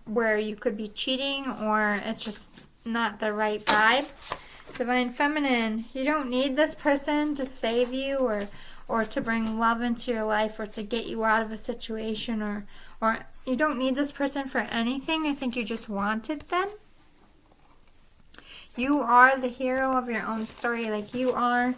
where you could be cheating, or it's just not the right vibe. Divine Feminine, you don't need this person to save you or to bring love into your life or to get you out of a situation, or you don't need this person for anything. I think you just wanted them. You are the hero of your own story. Like, you are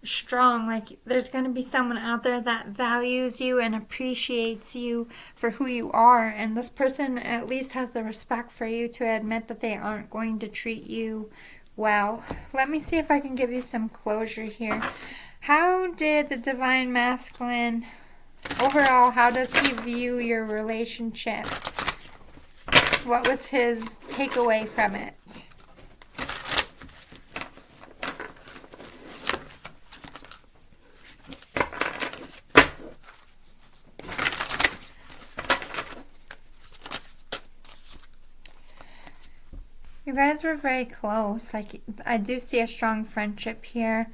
strong. Like, there's going to be someone out there that values you and appreciates you for who you are, and this person at least has the respect for you to admit that they aren't going to treat you well. Let me see if I can give you some closure here. How did the Divine Masculine overall, how does he view your relationship? What was his takeaway from it? You guys were very close. Like, I do see a strong friendship here.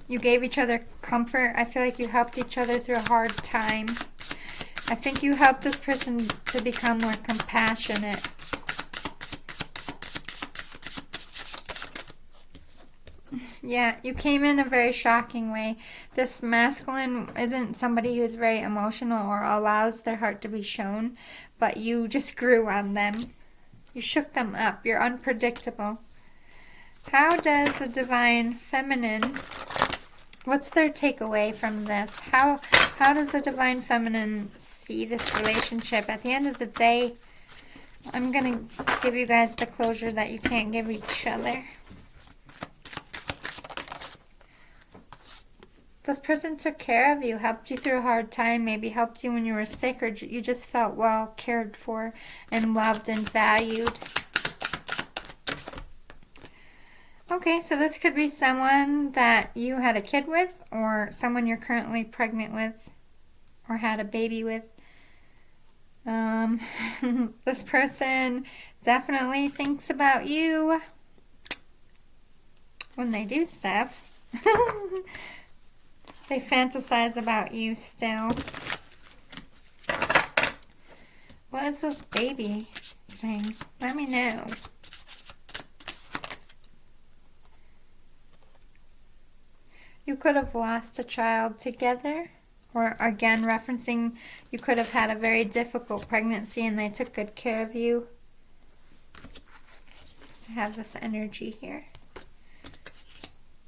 You gave each other comfort. I feel like you helped each other through a hard time. I think you helped this person to become more compassionate. Yeah, you came in a very shocking way. This masculine isn't somebody who's very emotional or allows their heart to be shown, but you just grew on them. You shook them up. You're unpredictable. How does the Divine Feminine, what's their takeaway from this? How does the Divine Feminine see this relationship? At the end of the day, I'm going to give you guys the closure that you can't give each other. This person took care of you, helped you through a hard time, maybe helped you when you were sick, or you just felt well cared for and loved and valued. Okay, so this could be someone that you had a kid with, or someone you're currently pregnant with or had a baby with. This person definitely thinks about you when they do stuff. They fantasize about you still. What is this baby thing? Let me know. You could have lost a child together. Or again, referencing you could have had a very difficult pregnancy and they took good care of you. To have this energy here.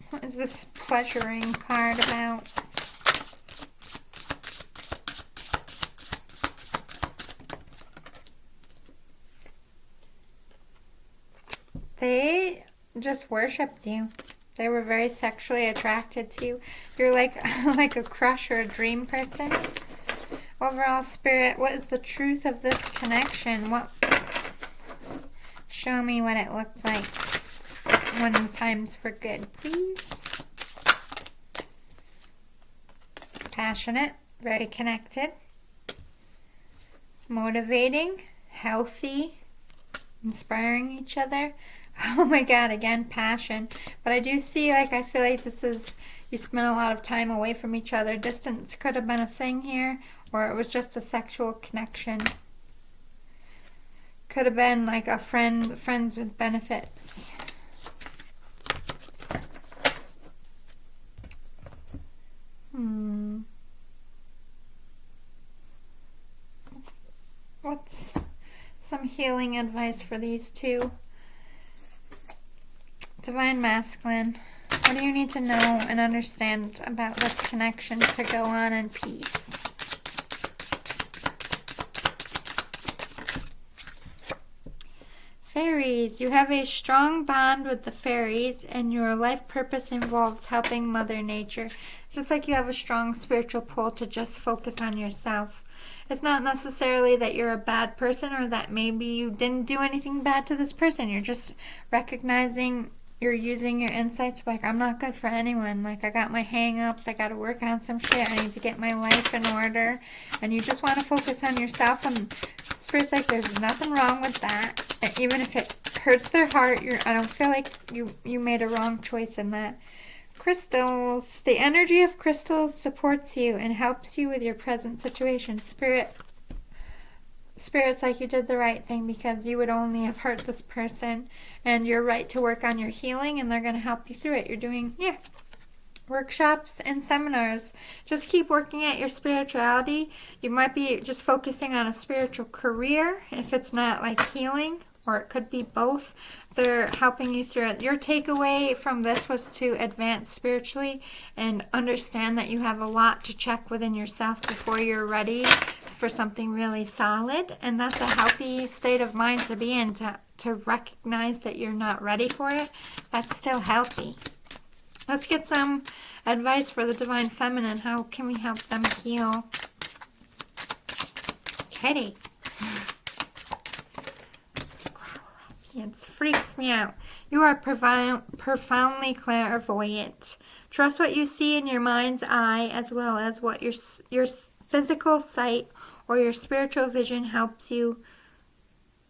What is this pleasuring card about? They just worshipped you. They were very sexually attracted to you. You're like a crush or a dream person. Overall, Spirit, what is the truth of this connection? Show me what it looks like when times for good, please. Passionate, very connected, motivating, healthy, inspiring each other. Oh my God, again, passion. But I do see, like, I feel like this is, you spent a lot of time away from each other. Distance could have been a thing here, or it was just a sexual connection. Could have been like a friends with benefits. What's some healing advice for these two? Divine Masculine, what do you need to know and understand about this connection to go on in peace? Fairies, you have a strong bond with the fairies and your life purpose involves helping Mother Nature. It's just like you have a strong spiritual pull to just focus on yourself. It's not necessarily that you're a bad person or that maybe you didn't do anything bad to this person. You're just recognizing you're using your insights like, I'm not good for anyone. Like, I got my hang-ups. I got to work on some shit. I need to get my life in order. And you just want to focus on yourself. And Spirit's like, there's nothing wrong with that. And even if it hurts their heart, I don't feel like you made a wrong choice in that. Crystals. The energy of crystals supports you and helps you with your present situation. Spirit's like, you did the right thing because you would only have hurt this person, and you're right to work on your healing, and they're going to help you through it. You're doing, workshops and seminars. Just keep working at your spirituality. You might be just focusing on a spiritual career if it's not like healing, or it could be both. They're helping you through it. Your takeaway from this was to advance spiritually and understand that you have a lot to check within yourself before you're ready for something really solid. And that's a healthy state of mind to be in, to recognize that you're not ready for it. That's still healthy. Let's get some advice for the Divine Feminine. How can we help them heal? Kitty. It freaks me out. You are profoundly clairvoyant. Trust what you see in your mind's eye as well as what your physical sight or your spiritual vision helps you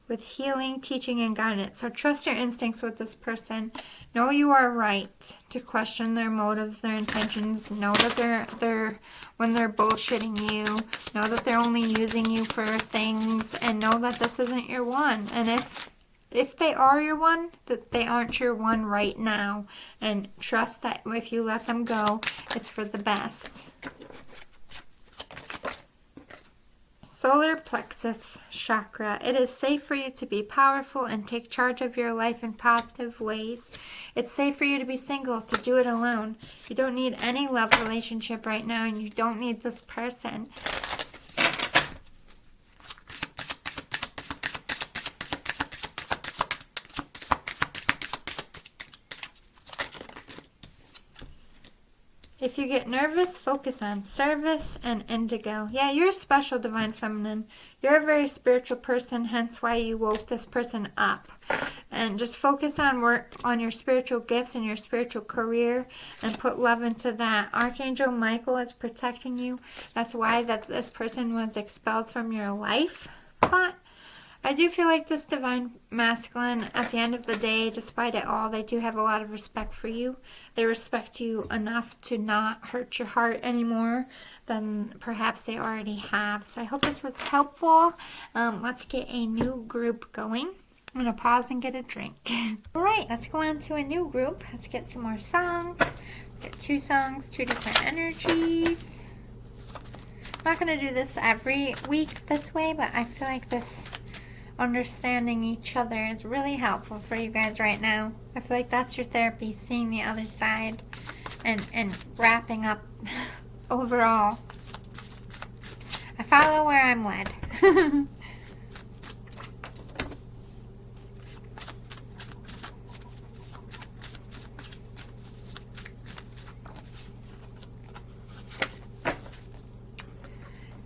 with healing, teaching, and guidance. So trust your instincts with this person. Know you are right to question their motives, their intentions. Know that they're when they're bullshitting you. Know that they're only using you for things, and know that this isn't your one. And if they are your one, that they aren't your one right now. And trust that if you let them go, it's for the best. Solar plexus chakra. It is safe for you to be powerful and take charge of your life in positive ways. It's safe for you to be single, to do it alone. You don't need any love relationship right now, and you don't need this person. If you get nervous, focus on service and indigo. Yeah, you're special, Divine Feminine. You're a very spiritual person, hence why you woke this person up. And just focus on work on your spiritual gifts and your spiritual career and put love into that. Archangel Michael is protecting you. That's why this person was expelled from your life. But I do feel like this Divine Masculine, at the end of the day, despite it all, they do have a lot of respect for you. They respect you enough to not hurt your heart anymore than perhaps they already have. So I hope this was helpful. Let's get a new group going. I'm going to pause and get a drink. All right, let's go on to a new group. Let's get some more songs. Get 2 songs, 2 different energies. I'm not going to do this every week this way, but I feel like this understanding each other is really helpful for you guys right now. I feel like that's your therapy, seeing the other side and wrapping up overall. I follow where I'm led.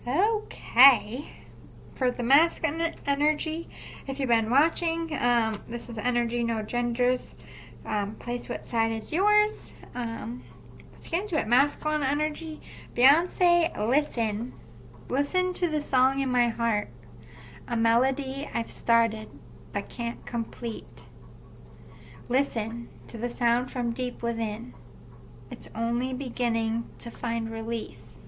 Okay. For the masculine energy, if you've been watching, this is energy, no genders. Place what side is yours. Let's get into it. Masculine energy. Beyonce, listen. Listen to the song in my heart. A melody I've started but can't complete. Listen to the sound from deep within. It's only beginning to find release.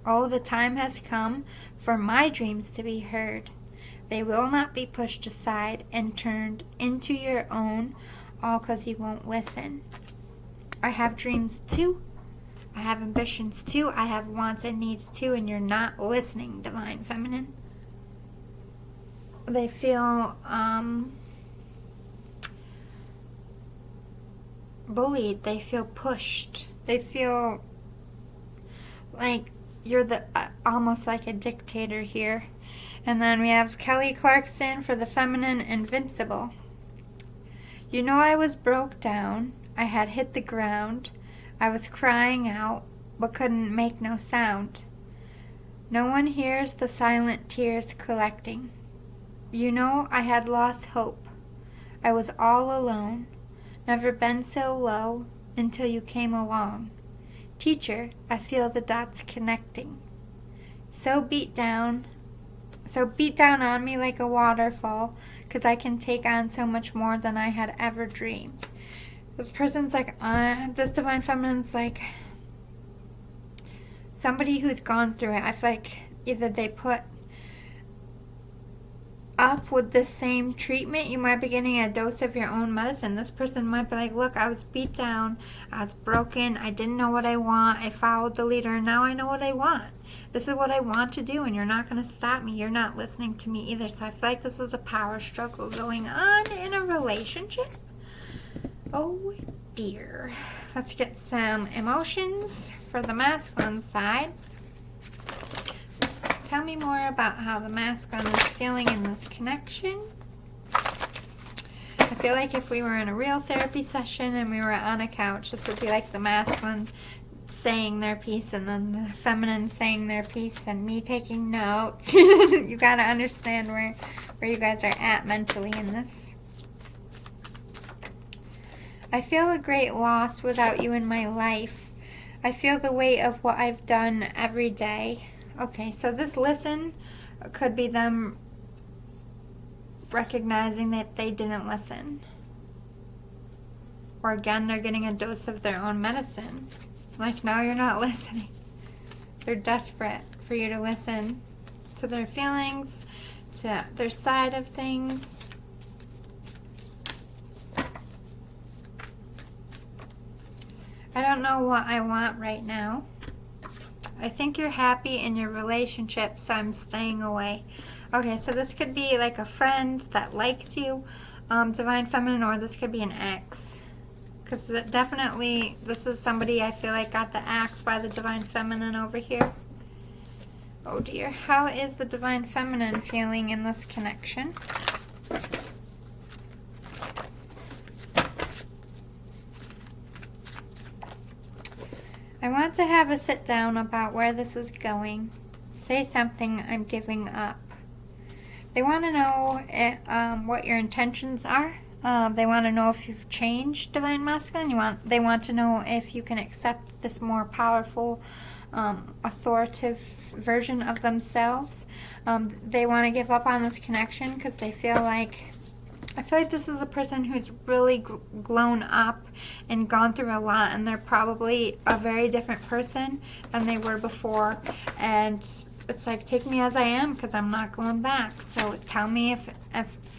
Oh, the time has come for my dreams to be heard. They will not be pushed aside and turned into your own, all 'cause you won't listen. I have dreams too. I have ambitions too. I have wants and needs too, and you're not listening, Divine Feminine. They feel bullied. They feel pushed. They feel like you're the almost like a dictator here. And then we have Kelly Clarkson for the feminine, invincible. You know, I was broke down. I had hit the ground. I was crying out, but couldn't make no sound. No one hears the silent tears collecting. You know, I had lost hope. I was all alone. Never been so low until you came along. Teacher, I feel the dots connecting. So beat down on me like a waterfall, 'cause I can take on so much more than I had ever dreamed. This person's like, this Divine Feminine's like somebody who's gone through it. I feel like either they put up with the same treatment, you might be getting a dose of your own medicine. This person might be like, look, I was beat down, I was broken, I didn't know what I want, I followed the leader, and now I know what I want. This is what I want to do, and you're not going to stop me. You're not listening to me either. So I feel like this is a power struggle going on in a relationship. Oh dear. Let's get some emotions for the masculine side. Tell me more about how the masculine is feeling in this connection. I feel like if we were in a real therapy session and we were on a couch, this would be like the masculine saying their piece and then the feminine saying their piece and me taking notes. You got to understand where you guys are at mentally in this. I feel a great loss without you in my life. I feel the weight of what I've done every day. Okay, so this listen could be them recognizing that they didn't listen. Or again, they're getting a dose of their own medicine. Like, no, you're not listening. They're desperate for you to listen to their feelings, to their side of things. I don't know what I want right now. I think you're happy in your relationship, so I'm staying away. Okay, so this could be like a friend that likes you, Divine Feminine, or this could be an ex. Because definitely this is somebody I feel like got the axe by the Divine Feminine over here. Oh dear. How is the Divine Feminine feeling in this connection? I want to have a sit down about where this is going. Say something, I'm giving up. They want to know what your intentions are. They want to know if you've changed, Divine Masculine. They want to know if you can accept this more powerful, authoritative version of themselves. They want to give up on this connection because they feel like, I feel like this is a person who's really grown up and gone through a lot, and they're probably a very different person than they were before. And it's like, take me as I am because I'm not going back. So tell me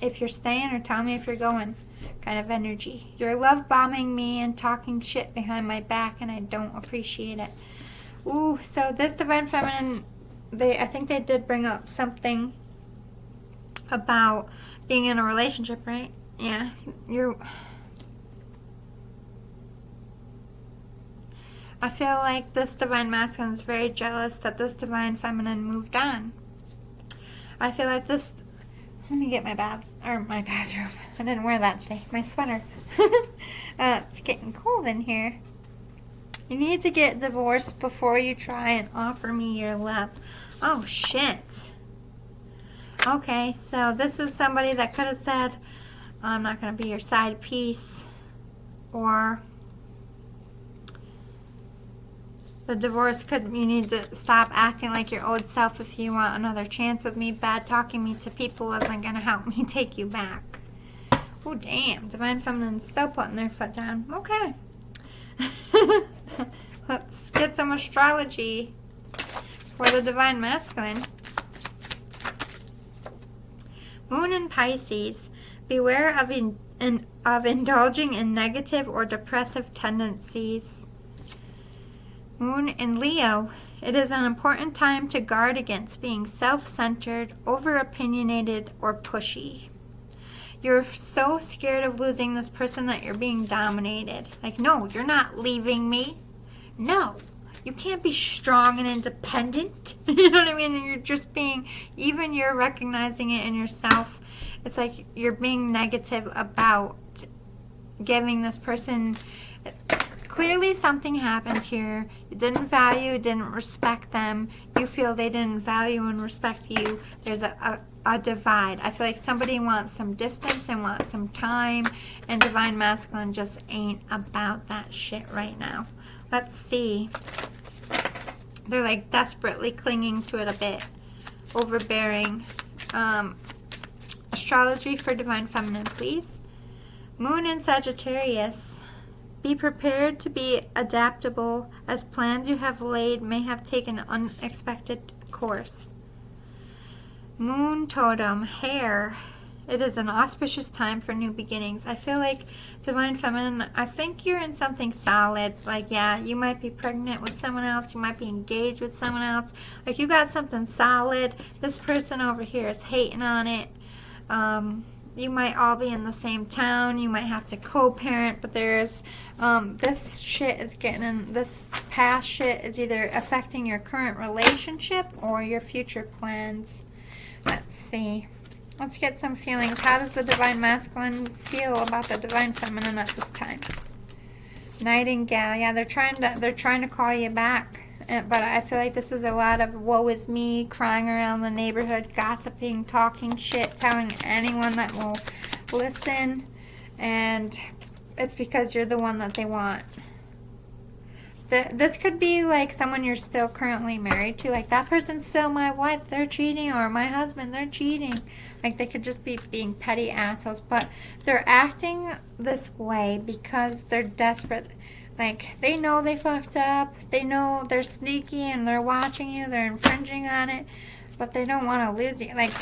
if you're staying or tell me if you're going kind of energy. You're love bombing me and talking shit behind my back, and I don't appreciate it. Ooh, so this Divine Feminine, I think they did bring up something about being in a relationship, right? Yeah, I feel like this Divine Masculine is very jealous that this Divine Feminine moved on. I feel like this, let me get my bathroom. I didn't wear that today. My sweater. It's getting cold in here. You need to get divorced before you try and offer me your love. Oh, shit. Okay, so this is somebody that could have said, I'm not going to be your side piece, or the divorce could, you need to stop acting like your old self if you want another chance with me. Bad talking me to people isn't going to help me take you back. Oh, damn. Divine Feminine's still putting their foot down. Okay. Let's get some astrology for the Divine Masculine. Moon in Pisces. Beware of indulging in negative or depressive tendencies. Moon in Leo. It is an important time to guard against being self-centered, over-opinionated, or pushy. You're so scared of losing this person that you're being dominated. Like, no, you're not leaving me. No, you can't be strong and independent. You know what I mean? And you're just being, even you're recognizing it in yourself. It's like you're being negative about giving this person. Clearly something happened here. You didn't value, didn't respect them. You feel they didn't value and respect you. There's a divide. I feel like somebody wants some distance and wants some time, and Divine Masculine just ain't about that shit right now. Let's see. They're like desperately clinging to it a bit. Overbearing. Astrology for Divine Feminine, please. Moon in Sagittarius. Be prepared to be adaptable, as plans you have laid may have taken an unexpected course. Moon totem, hair. It is an auspicious time for new beginnings. I feel like Divine Feminine, I think you're in something solid. Like, yeah, you might be pregnant with someone else. You might be engaged with someone else. Like, you got something solid. This person over here is hating on it. You might all be in the same town. You might have to co-parent, but there's this shit is getting in. This past shit is either affecting your current relationship or your future plans. Let's see. Let's get some feelings. How does the Divine Masculine feel about the Divine Feminine at this time? Nightingale. Yeah, they're trying to call you back. But I feel like this is a lot of woe is me, crying around the neighborhood, gossiping, talking shit, telling anyone that will listen. And it's because you're the one that they want. This could be like someone you're still currently married to. Like, that person's still my wife, they're cheating, or my husband, they're cheating. Like, they could just be being petty assholes. But they're acting this way because they're desperate. Like, they know they fucked up. They know they're sneaky and they're watching you. They're infringing on it. But they don't want to lose you. Like,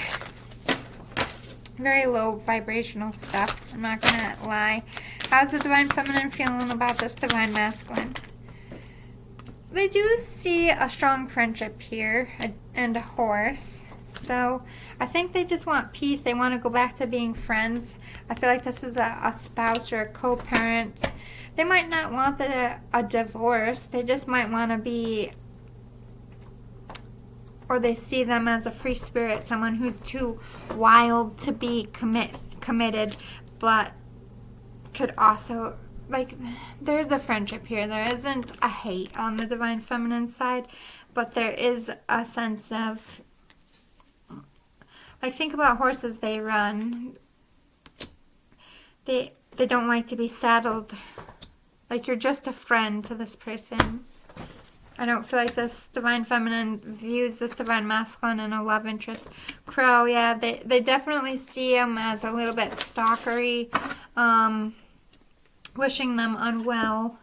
very low vibrational stuff. I'm not going to lie. How's the Divine Feminine feeling about this Divine Masculine? They do see a strong friendship here and a horse. So I think they just want peace. They want to go back to being friends. I feel like this is a spouse or a co-parent. They might not want a divorce. They just might want to be, or they see them as a free spirit, someone who's too wild to be committed, but could also, like, there's a friendship here. There isn't a hate on the Divine Feminine side, but there is a sense of, like, think about horses. They run. They don't like to be saddled. Like, you're just a friend to this person. I don't feel like this Divine Feminine views this Divine Masculine in a love interest. Crow, yeah, they definitely see him as a little bit stalkery, wishing them unwell.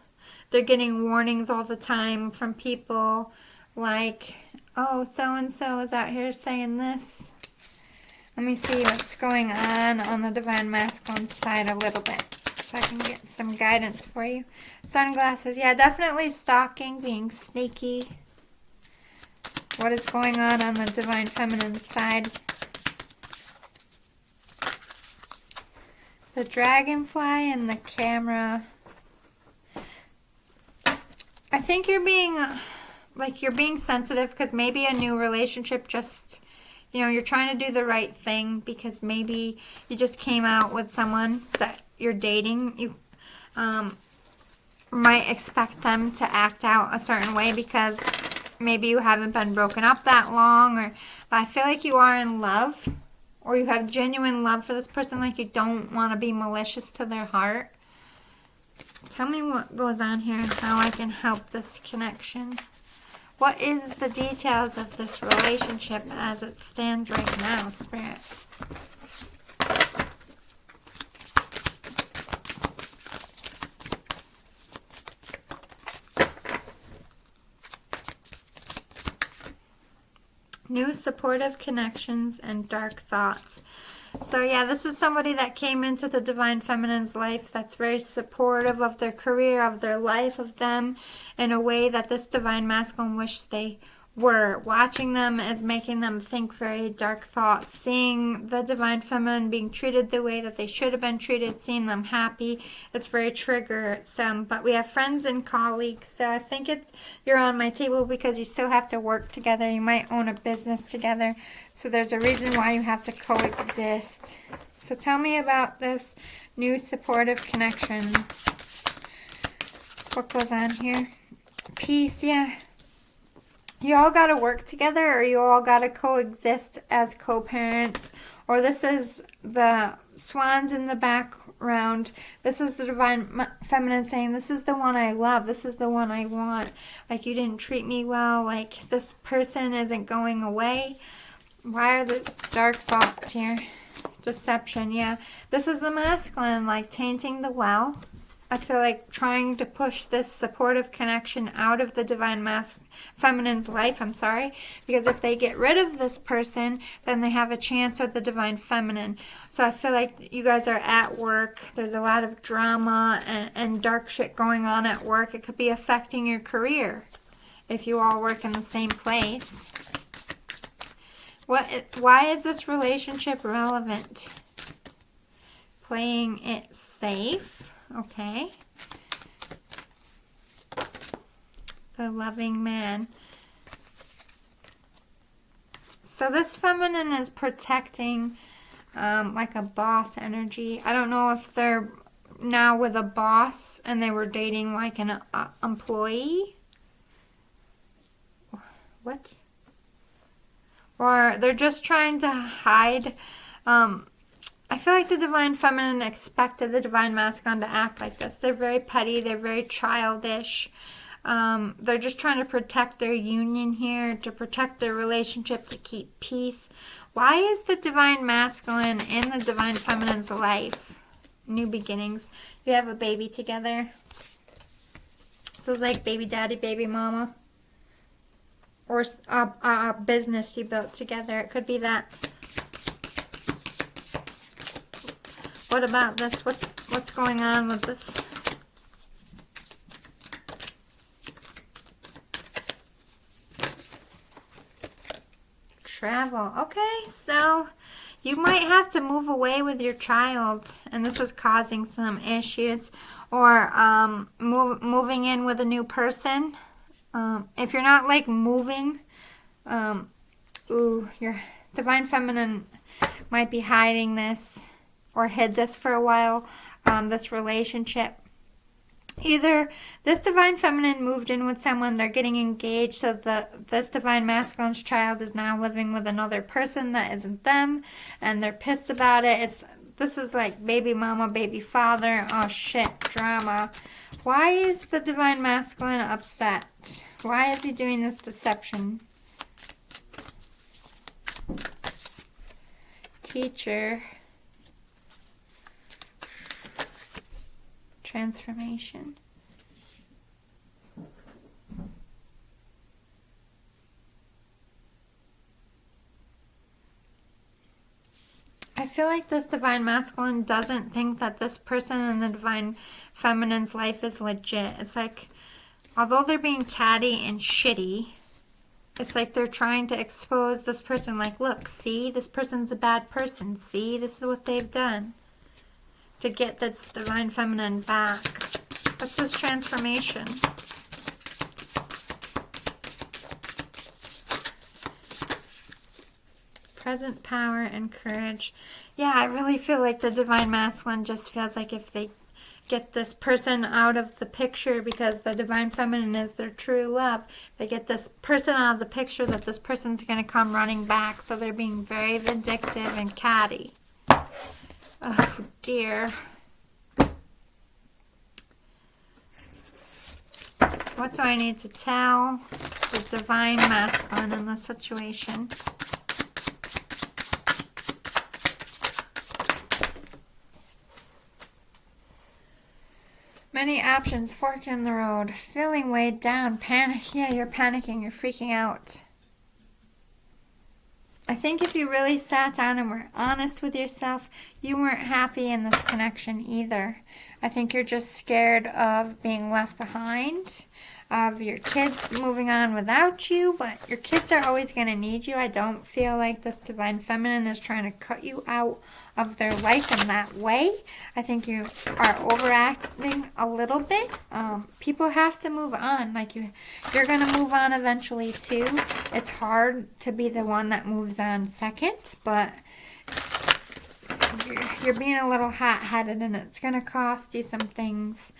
They're getting warnings all the time from people like, oh, so-and-so is out here saying this. Let me see what's going on the Divine Masculine side a little bit, so I can get some guidance for you. Sunglasses. Yeah, definitely stalking, being sneaky. What is going on the Divine Feminine side? The dragonfly and the camera. I think you're being, you're being sensitive because maybe a new relationship just, you're trying to do the right thing because maybe you just came out with someone that you're dating. You might expect them to act out a certain way because maybe you haven't been broken up that long, but I feel like you are in love. or you have genuine love for this person, like you don't want to be malicious to their heart. Tell me what goes on here and how I can help this connection. What is the details of this relationship as it stands right now, Spirit? New supportive connections and dark thoughts. So yeah, this is somebody that came into the Divine Feminine's life that's very supportive of their career, of their life, of them, in a way that this Divine Masculine wished they were. Watching them is making them think very dark thoughts. Seeing the Divine Feminine being treated the way that they should have been treated, seeing them happy, it's very triggersome. But we have friends and colleagues, so I think you're on my table because you still have to work together. You might own a business together. So there's a reason why you have to coexist. So tell me about this new supportive connection. What goes on here? Peace, yeah. You all got to work together, or you all got to coexist as co-parents. Or this is the swans in the background. This is the Divine Feminine saying, this is the one I love. This is the one I want. Like, you didn't treat me well. Like, this person isn't going away. Why are these dark thoughts here? Deception, yeah. This is the masculine, like tainting the well. I feel like trying to push this supportive connection out of the Divine Feminine's life, because if they get rid of this person, then they have a chance with the Divine Feminine. So I feel like you guys are at work. There's a lot of drama and dark shit going on at work. It could be affecting your career if you all work in the same place. Why is this relationship relevant? Playing it safe. Okay. The loving man. So this feminine is protecting like a boss energy. I don't know if they're now with a boss and they were dating like an employee. What? Or they're just trying to hide. I feel like the Divine Feminine expected the Divine Masculine to act like this. They're very petty. They're very childish. They're just trying to protect their union here, to protect their relationship, to keep peace. Why is the Divine Masculine in the Divine Feminine's life? New beginnings. You have a baby together. So it's like baby daddy, baby mama. Or a business you built together. It could be that. What about this? What's going on with this? Travel. Okay, so you might have to move away with your child, and this is causing some issues. Or moving in with a new person. If you're not like moving, your Divine Feminine might be hiding this or hid this for a while, this relationship. Either this Divine Feminine moved in with someone, they're getting engaged, so this Divine Masculine's child is now living with another person that isn't them, and they're pissed about it. This is like baby mama, baby father. Oh shit, drama. Why is the Divine Masculine upset? Why is he doing this deception? Teacher. Transformation. I feel like this Divine Masculine doesn't think that this person in the Divine Feminine's life is legit. It's like, although they're being catty and shitty, it's like they're trying to expose this person. Like, look, see, this person's a bad person. See, this is what they've done to get this Divine Feminine back. What's this transformation? Present power and courage. Yeah, I really feel like the Divine Masculine just feels like if get this person out of the picture because the divine feminine is their true love. They get this person out of the picture that this person's going to come running back. So they're being very vindictive and catty. Oh dear. What do I need to tell the divine masculine in this situation? Many options, fork in the road, feeling weighed down, panic. Yeah, you're panicking, you're freaking out. I think if you really sat down and were honest with yourself, you weren't happy in this connection either. I think you're just scared of being left behind, of your kids moving on without you, but your kids are always going to need you. I don't feel like this divine feminine is trying to cut you out of their life in that way. I think you are overacting a little bit. People have to move on. Like you're going to move on eventually too. It's hard to be the one that moves on second, but you're being a little hot-headed, and it's going to cost you some things,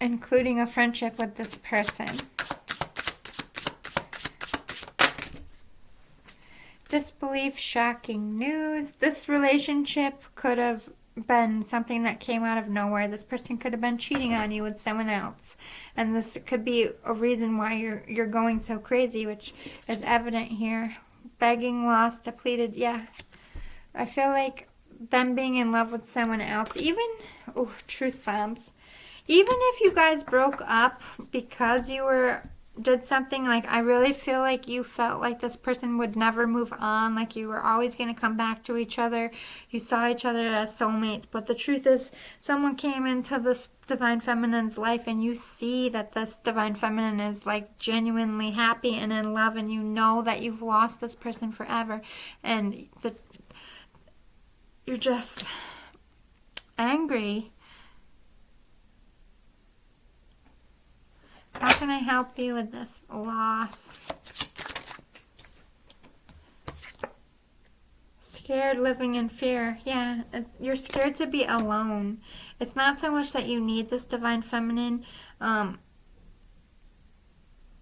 including a friendship with this person. Disbelief, shocking news. This relationship could have been something that came out of nowhere. This person could have been cheating on you with someone else, and this could be a reason why you're going so crazy, which is evident here. Begging, lost, depleted. Yeah, I feel like them being in love with someone else, even, truth bombs. Even if you guys broke up because you did something, like I really feel like you felt like this person would never move on, like you were always going to come back to each other. You saw each other as soulmates, but the truth is someone came into this divine feminine's life and you see that this divine feminine is like genuinely happy and in love, and you know that you've lost this person forever, and you're just angry. How can I help you with this loss? Scared, living in fear. Yeah, you're scared to be alone. It's not so much that you need this divine feminine.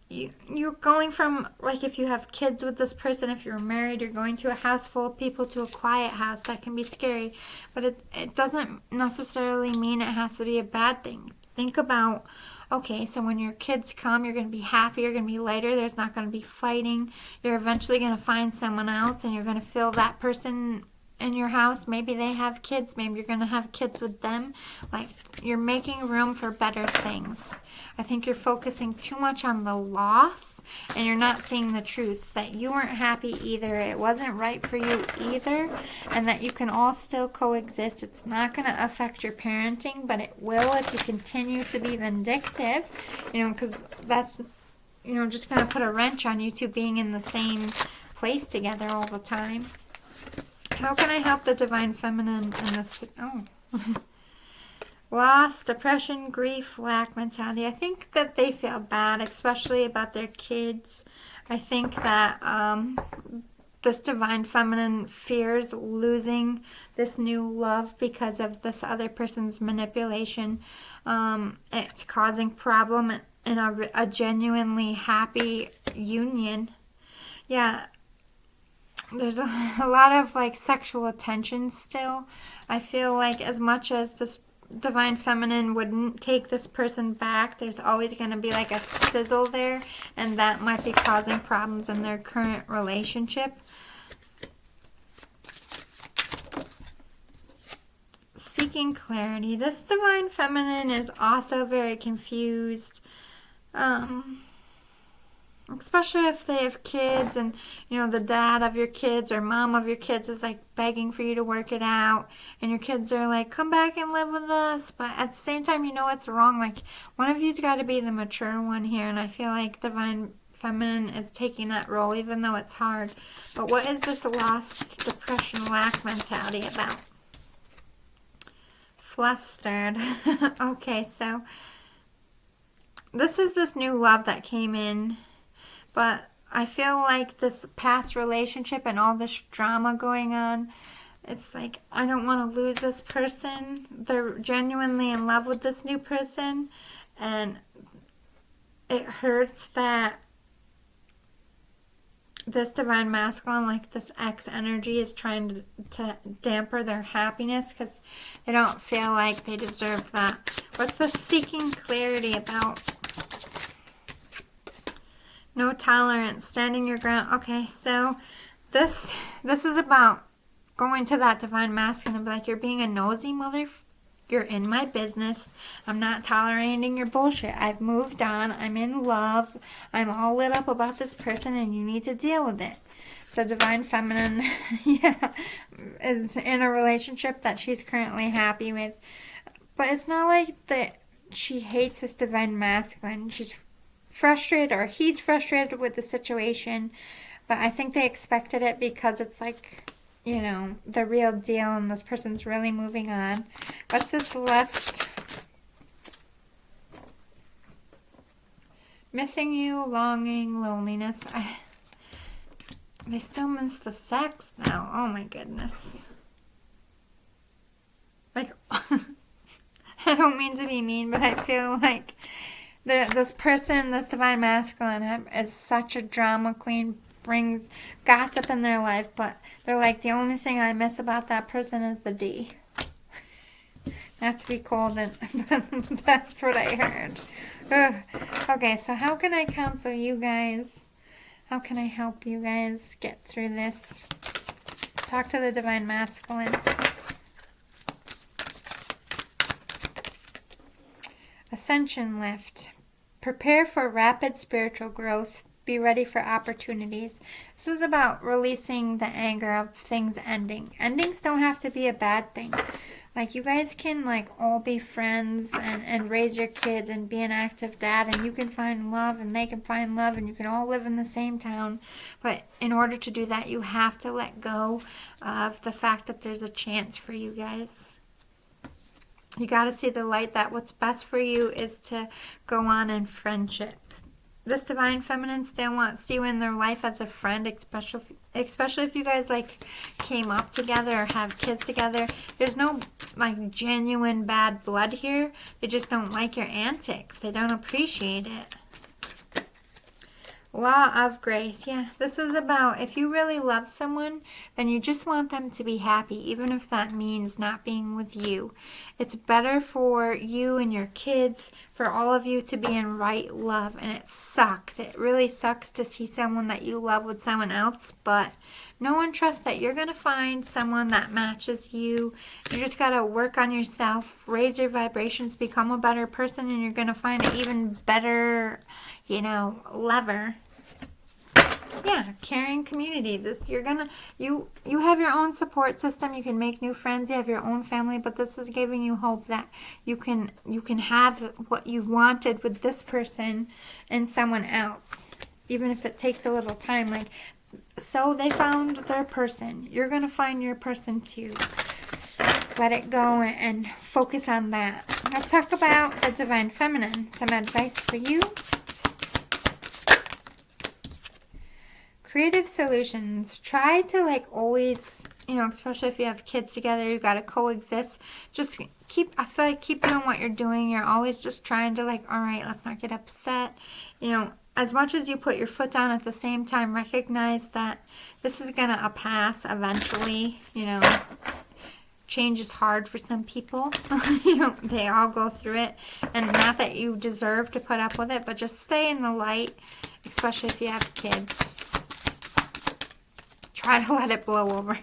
You're going from, like, if you have kids with this person, if you're married, you're going to a house full of people to a quiet house. That can be scary, but it doesn't necessarily mean it has to be a bad thing. Think about, okay, so when your kids come, you're going to be happy, you're going to be lighter, there's not going to be fighting, you're eventually going to find someone else, and you're going to feel that person in your house. Maybe they have kids, maybe you're going to have kids with them. Like, you're making room for better things. I think you're focusing too much on the loss, and you're not seeing the truth that you weren't happy either, it wasn't right for you either, and that you can all still coexist. It's not going to affect your parenting, but it will if you continue to be vindictive, because that's, just going to put a wrench on you two being in the same place together all the time. How can I help the divine feminine in this? Loss, depression, grief, lack mentality. I think that they feel bad, especially about their kids. I think that this divine feminine fears losing this new love because of this other person's manipulation. It's causing problem in a genuinely happy union. Yeah. There's a lot of sexual attention still. I feel like as much as this divine feminine wouldn't take this person back, there's always going to be a sizzle there, and that might be causing problems in their current relationship. Seeking clarity. This divine feminine is also very confused. Especially if they have kids and, the dad of your kids or mom of your kids is begging for you to work it out. And your kids are come back and live with us. But at the same time, it's wrong. One of you's got to be the mature one here. And I feel like divine feminine is taking that role, even though it's hard. But what is this lost, depression, lack mentality about? Flustered. Okay, so this is this new love that came in. But I feel like this past relationship and all this drama going on, It's like, I don't want to lose this person. They're genuinely in love with this new person. And it hurts that this divine masculine, like this X energy, is trying to damper their happiness because they don't feel like they deserve that. What's the seeking clarity about? No tolerance, standing your ground. Okay, so this is about going to that divine masculine and be like, you're being a nosy mother. You're in my business. I'm not tolerating your bullshit. I've moved on. I'm in love. I'm all lit up about this person and you need to deal with it. So divine feminine, yeah, is in a relationship that she's currently happy with. But it's not like that she hates this divine masculine. She's frustrated, or he's frustrated with the situation. But I think they expected it because it's like, you know, the real deal and this person's really moving on. What's this lust? Missing you, longing, loneliness. They still miss the sex now. Oh my goodness. Like, I don't mean to be mean, but I feel like this person, this divine masculine, is such a drama queen, brings gossip in their life, but they're like, the only thing I miss about that person is the D. Not to be cold, and that's what I heard. Ugh. Okay, so how can I counsel you guys? How can I help you guys get through this? Let's talk to the divine masculine. Ascension lift. Prepare for rapid spiritual growth. Be ready for opportunities. This is about releasing the anger of things ending. Endings don't have to be a bad thing. Like, you guys can, like, all be friends and raise your kids and be an active dad, and you can find love and they can find love and you can all live in the same town. But in order to do that, you have to let go of the fact that there's a chance for you guys. You got to see the light that what's best for you is to go on in friendship. This divine feminine still wants you in their life as a friend, especially if you guys like came up together or have kids together. There's no like genuine bad blood here. They just don't like your antics. They don't appreciate it. Law of grace. Yeah, this is about if you really love someone, then you just want them to be happy, even if that means not being with you. It's better for you and your kids, for all of you to be in right love, and it sucks. It really sucks to see someone that you love with someone else, but no one trusts that you're going to find someone that matches you. You just got to work on yourself, raise your vibrations, become a better person, and you're going to find an even better, lover. Yeah, caring community. You have your own support system. You can make new friends. You have your own family, but this is giving you hope that you can have what you wanted with this person and someone else, even if it takes a little time. Like, so they found their person. You're gonna find your person too. Let it go and focus on that. Let's talk about the divine feminine. Some advice for you. Creative solutions. Try to always, especially if you have kids together, you got to coexist. Just keep doing what you're doing. You're always just trying to all right, let's not get upset. As much as you put your foot down at the same time, recognize that this is going to pass eventually. Change is hard for some people. They all go through it. And not that you deserve to put up with it, but just stay in the light, especially if you have kids. Try to let it blow over.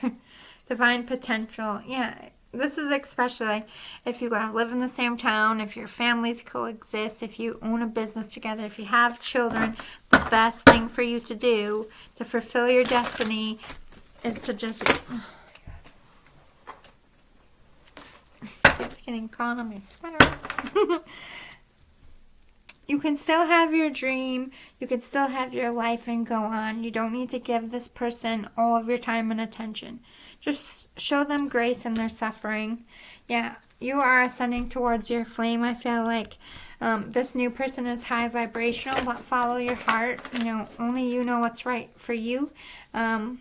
Divine potential. Yeah, this is especially if you gotta live in the same town, if your families coexist, if you own a business together, if you have children. The best thing for you to do to fulfill your destiny is to just... It's getting caught on my sweater. You can still have your dream. You can still have your life and go on. You don't need to give this person all of your time and attention. Just show them grace in their suffering. Yeah, you are ascending towards your flame. I feel like this new person is high vibrational, but follow your heart. Only you know what's right for you. And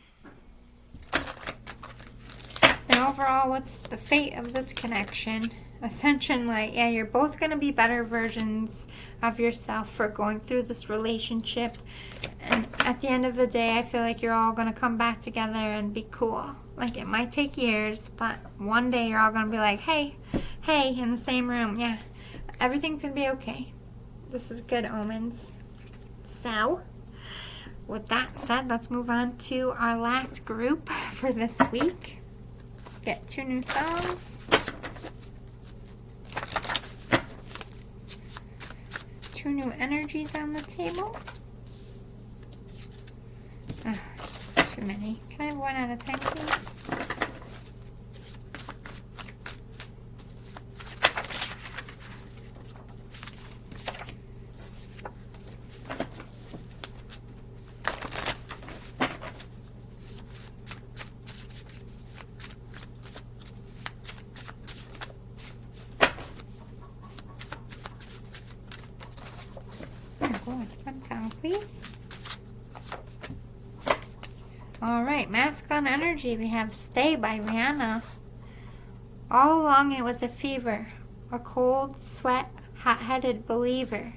overall, what's the fate of this connection? Ascension light. Yeah, you're both going to be better versions of yourself for going through this relationship. And at the end of the day, I feel like you're all going to come back together and be cool. Like, it might take years, but one day you're all going to be like, hey, in the same room. Yeah, everything's going to be okay. This is good omens. So, with that said, let's move on to our last group for this week. Get 2 new songs. 2 new energies on the table. Ugh, too many. Can I have 1 at a time, please? One song, please. Alright, masculine energy. We have Stay by Rihanna. All along it was a fever, a cold, sweat, hot-headed believer.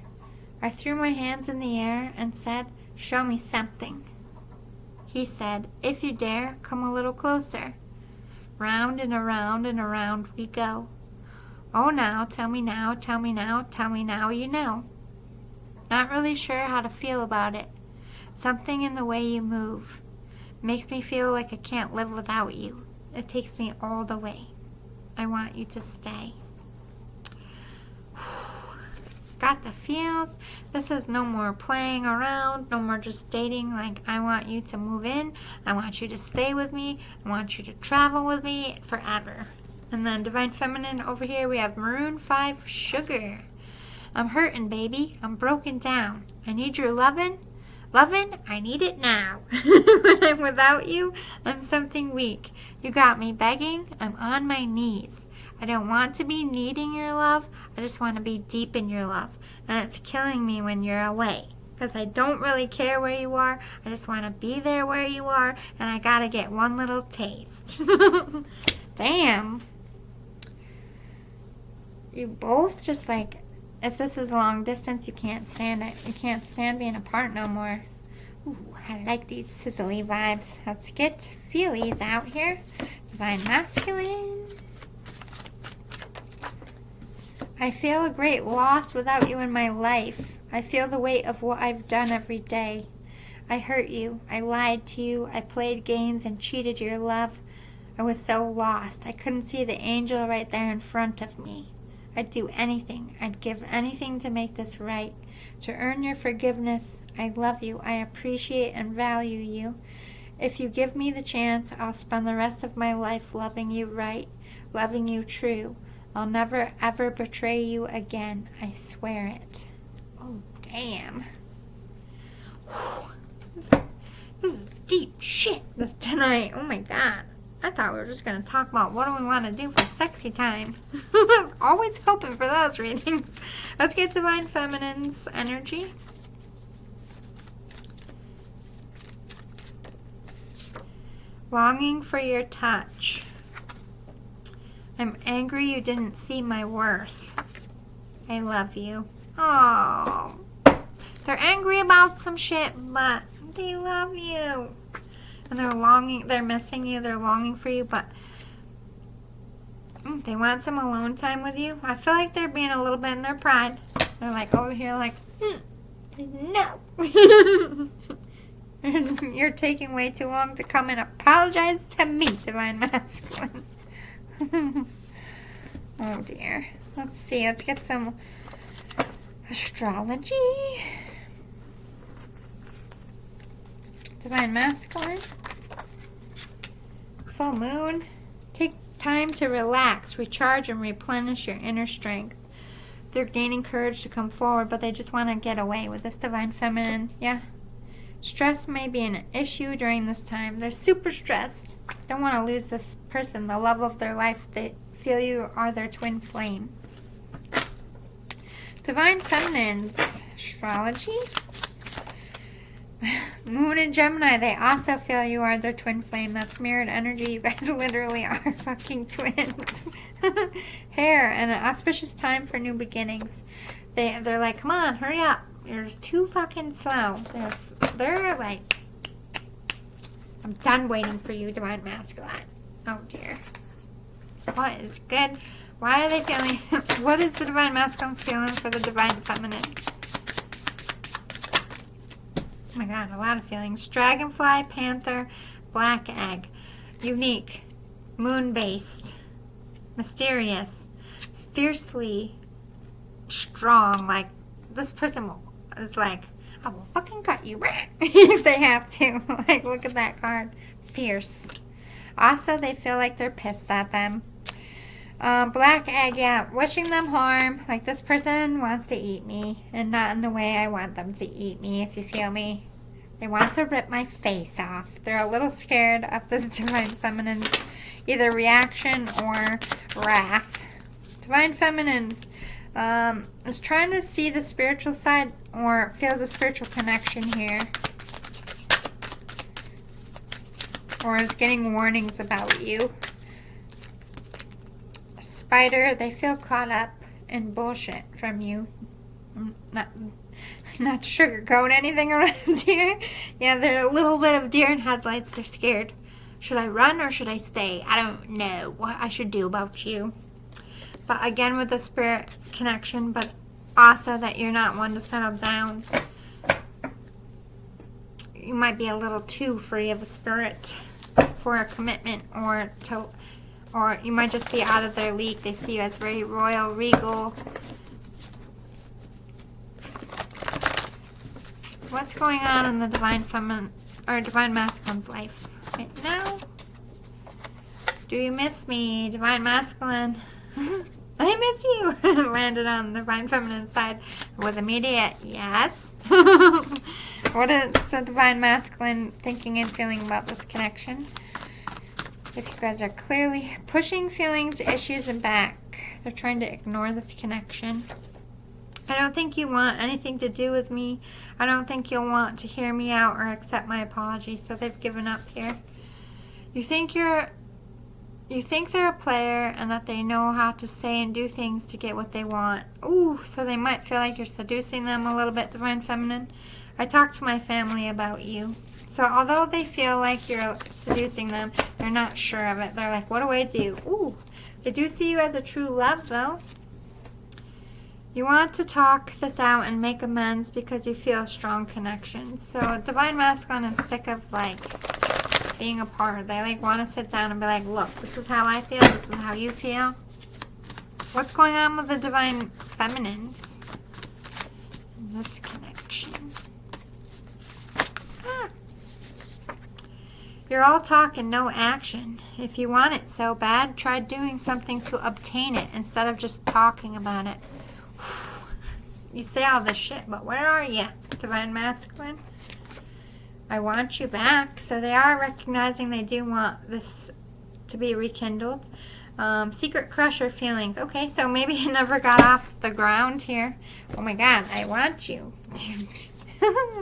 I threw my hands in the air and said, show me something. He said, if you dare, come a little closer. Round and around and around we go. Oh now, tell me now, tell me now, tell me now you know. Not really sure how to feel about it. Something in the way you move makes me feel like I can't live without you. It takes me all the way. I want you to stay. Got the feels. This is no more playing around, no more just dating. Like, I want you to move in. I want you to stay with me. I want you to travel with me forever. And then Divine Feminine over here, we have Maroon 5, Sugar. I'm hurting, baby. I'm broken down. I need your lovin'. Lovin', I need it now. When I'm without you, I'm something weak. You got me begging. I'm on my knees. I don't want to be needing your love. I just want to be deep in your love. And it's killing me when you're away. Because I don't really care where you are. I just want to be there where you are. And I got to get one little taste. Damn. You both just like... If this is long distance, you can't stand it. You can't stand being apart no more. Ooh, I like these sizzly vibes. Let's get feelies out here. Divine Masculine. I feel a great loss without you in my life. I feel the weight of what I've done every day. I hurt you. I lied to you. I played games and cheated your love. I was so lost. I couldn't see the angel right there in front of me. I'd do anything. I'd give anything to make this right. To earn your forgiveness. I love you. I appreciate and value you. If you give me the chance, I'll spend the rest of my life loving you right, loving you true. I'll never ever betray you again. I swear it. Oh, damn. This is deep shit this tonight. Oh my god. I thought we were just going to talk about what do we want to do for sexy time. Always hoping for those readings. Let's get Divine Feminine's energy. Longing for your touch. I'm angry you didn't see my worth. I love you. Oh, they're angry about some shit, but they love you. And they're longing, they're missing you, they're longing for you, but they want some alone time with you. I feel like they're being a little bit in their pride. They're like over here like, no. You're taking way too long to come and apologize to me, Divine Masculine. Oh dear. Let's see, let's get some astrology. Divine Masculine. Full moon. Take time to relax, recharge, and replenish your inner strength. They're gaining courage to come forward, but they just want to get away with this Divine Feminine. Yeah. Stress may be an issue during this time. They're super stressed. Don't want to lose this person, the love of their life. They feel you are their twin flame. Divine Feminine's astrology. Moon and Gemini, they also feel you are their twin flame. That's mirrored energy. You guys literally are fucking twins. Hair, and an auspicious time for new beginnings. They're like, come on, hurry up. You're too fucking slow. They're like, I'm done waiting for you, Divine Masculine. Oh dear. What is good? Why are they feeling? What is the Divine Masculine feeling for the Divine Feminine? Oh my god, a lot of feelings. Dragonfly, Panther, Black Egg. Unique. Moon-based. Mysterious. Fiercely strong. Like, this person is like, I will fucking cut you if they have to. Like, look at that card. Fierce. Also, they feel like they're pissed at them. Black Egg, yeah, wishing them harm. Like, this person wants to eat me, and not in the way I want them to eat me, if you feel me. They want to rip my face off. They're a little scared of this Divine Feminine, either reaction or wrath. Divine Feminine is trying to see the spiritual side or feels a spiritual connection here. Or is getting warnings about you. Spider, they feel caught up in bullshit from you. Not to sugarcoat anything around here. Yeah, they're a little bit of deer in headlights. They're scared. Should I run or should I stay? I don't know what I should do about you. But again, with the spirit connection, but also that you're not one to settle down. You might be a little too free of a spirit for a commitment, or you might just be out of their league. They see you as very royal, regal. What's going on in the Divine Feminine or Divine Masculine's life right now? Do you miss me, Divine Masculine? I miss you. Landed on the Divine Feminine side with immediate yes. What is the Divine Masculine thinking and feeling about this connection? If you guys are clearly pushing feelings, issues, and back, they're trying to ignore this connection. I don't think you want anything to do with me. I don't think you'll want to hear me out or accept my apology, so they've given up here. You think they're a player and that they know how to say and do things to get what they want. Ooh, so they might feel like you're seducing them a little bit, Divine Feminine. I talked to my family about you. So although they feel like you're seducing them, they're not sure of it. They're like, what do I do? Ooh, they do see you as a true love, though. You want to talk this out and make amends because you feel a strong connection. So Divine Masculine is sick of, like, being apart. They, like, want to sit down and be like, look, this is how I feel. This is how you feel. What's going on with the Divine Feminines in this connection? You're all talk and no action. If you want it so bad, try doing something to obtain it instead of just talking about it. You say all this shit, but where are you, Divine Masculine? I want you back. So they are recognizing they do want this to be rekindled. Secret crush or feelings. Okay, so maybe it never got off the ground here. Oh my god, I want you.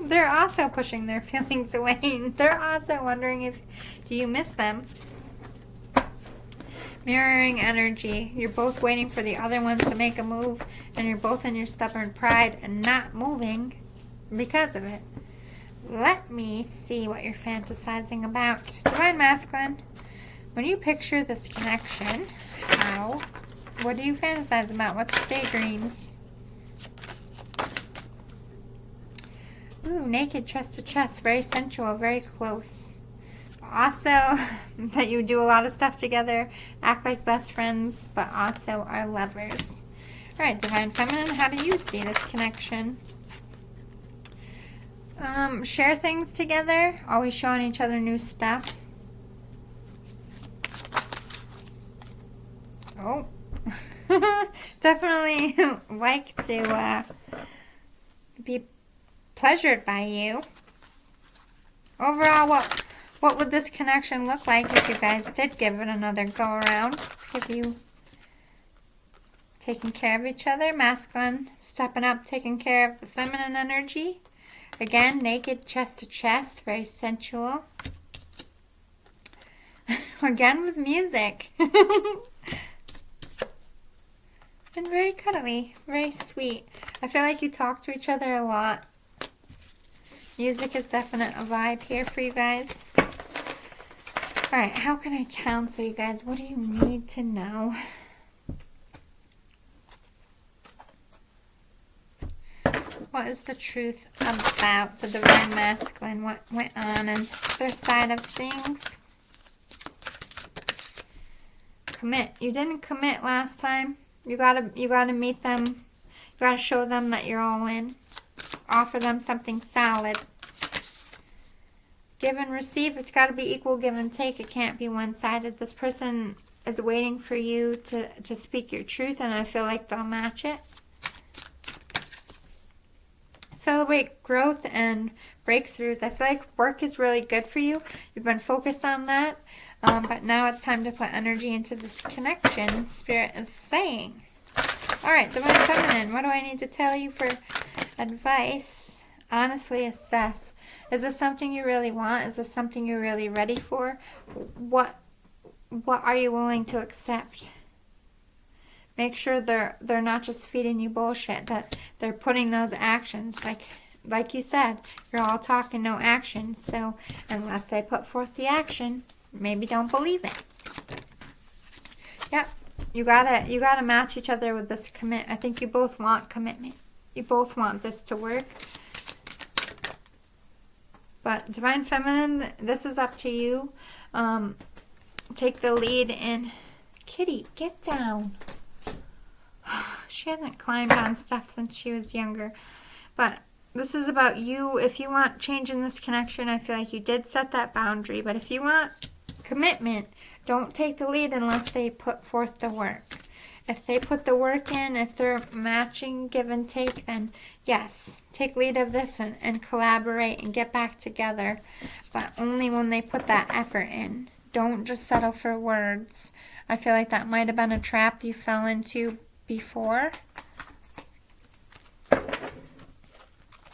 They're also pushing their feelings away. They're also wondering do you miss them? Mirroring energy. You're both waiting for the other one to make a move, and you're both in your stubborn pride and not moving because of it. Let me see what you're fantasizing about. Divine Masculine, when you picture this connection, what do you fantasize about? What's your daydreams? Ooh, naked, chest to chest, very sensual, very close. Also, that you do a lot of stuff together, act like best friends, but also are lovers. Alright, Divine Feminine, how do you see this connection? Share things together, always showing each other new stuff. Oh, definitely like to be pleasured by you. Overall, what would this connection look like if you guys did give it another go around? Let's give you taking care of each other, masculine, stepping up, taking care of the feminine energy. Again, naked, chest to chest, very sensual. Again with music. And very cuddly, very sweet. I feel like you talk to each other a lot. Music is definitely a vibe here for you guys. Alright, how can I counsel you guys? What do you need to know? What is the truth about the Divine Masculine? What went on and their side of things? Commit. You didn't commit last time. You gotta meet them. You gotta show them that you're all in. Offer them something solid. Give and receive. It's gotta be equal give and take. It can't be one-sided. This person is waiting for you to speak your truth, and I feel like they'll match it. Celebrate growth and breakthroughs. I feel like work is really good for you. You've been focused on that. But now it's time to put energy into this connection, Spirit is saying. Alright, Divine Feminine, what do I need to tell you for advice? Honestly assess. Is this something you really want? Is this something you're really ready for? What are you willing to accept? Make sure they're not just feeding you bullshit, that they're putting those actions. Like you said, you're all talk and no action. So unless they put forth the action, maybe don't believe it. Yep. You gotta match each other with this commit. I think you both want commitment. You both want this to work. But Divine Feminine, this is up to you. Take the lead in. Kitty, get down. She hasn't climbed on stuff since she was younger. But this is about you. If you want change in this connection, I feel like you did set that boundary. But if you want commitment, don't take the lead unless they put forth the work. If they put the work in, if they're matching give and take, then yes, take lead of this and collaborate and get back together. But only when they put that effort in. Don't just settle for words. I feel like that might have been a trap you fell into before.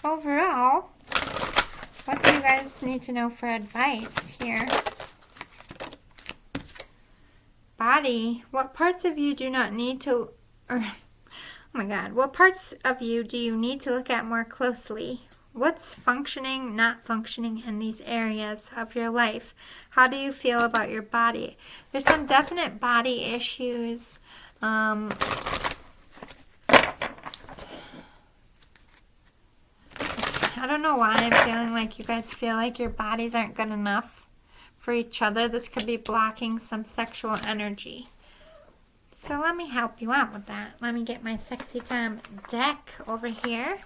Overall, what do you guys need to know for advice here? Body, what parts of you do not need to, oh my God, what parts of you do you need to look at more closely? What's functioning, not functioning in these areas of your life? How do you feel about your body? There's some definite body issues. I don't know why I'm feeling like you guys feel like your bodies aren't good enough for each other. This could be blocking some sexual energy. So let me help you out with that. Let me get my Sexy Time deck over here.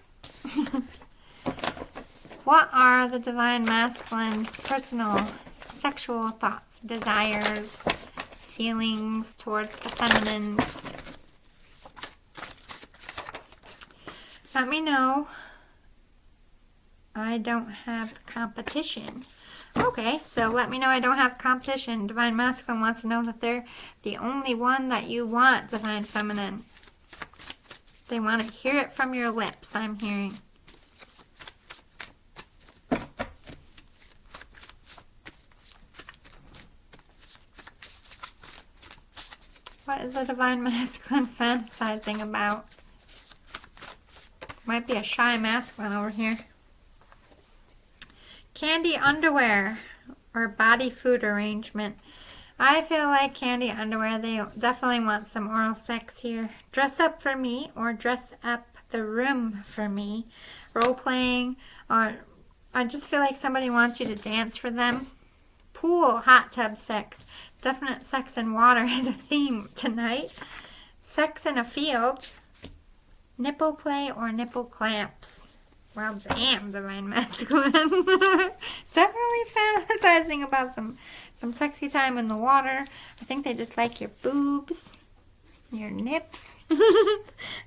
What are the Divine Masculine's personal sexual thoughts, desires, feelings towards the Feminines? Let me know. I don't have competition. Okay, so let me know I don't have competition. Divine Masculine wants to know that they're the only one that you want, Divine Feminine. They want to hear it from your lips, I'm hearing. What is the Divine Masculine fantasizing about? Might be a shy masculine over here. Candy underwear or body food arrangement. I feel like candy underwear, they definitely want some oral sex here. Dress up for me or dress up the room for me. Role playing, or I just feel like somebody wants you to dance for them. Pool, hot tub sex. Definite sex and water is a theme tonight. Sex in a field. Nipple play or nipple clamps. Well, damn, Divine Masculine. Definitely fantasizing about some sexy time in the water. I think they just like your boobs, your nips.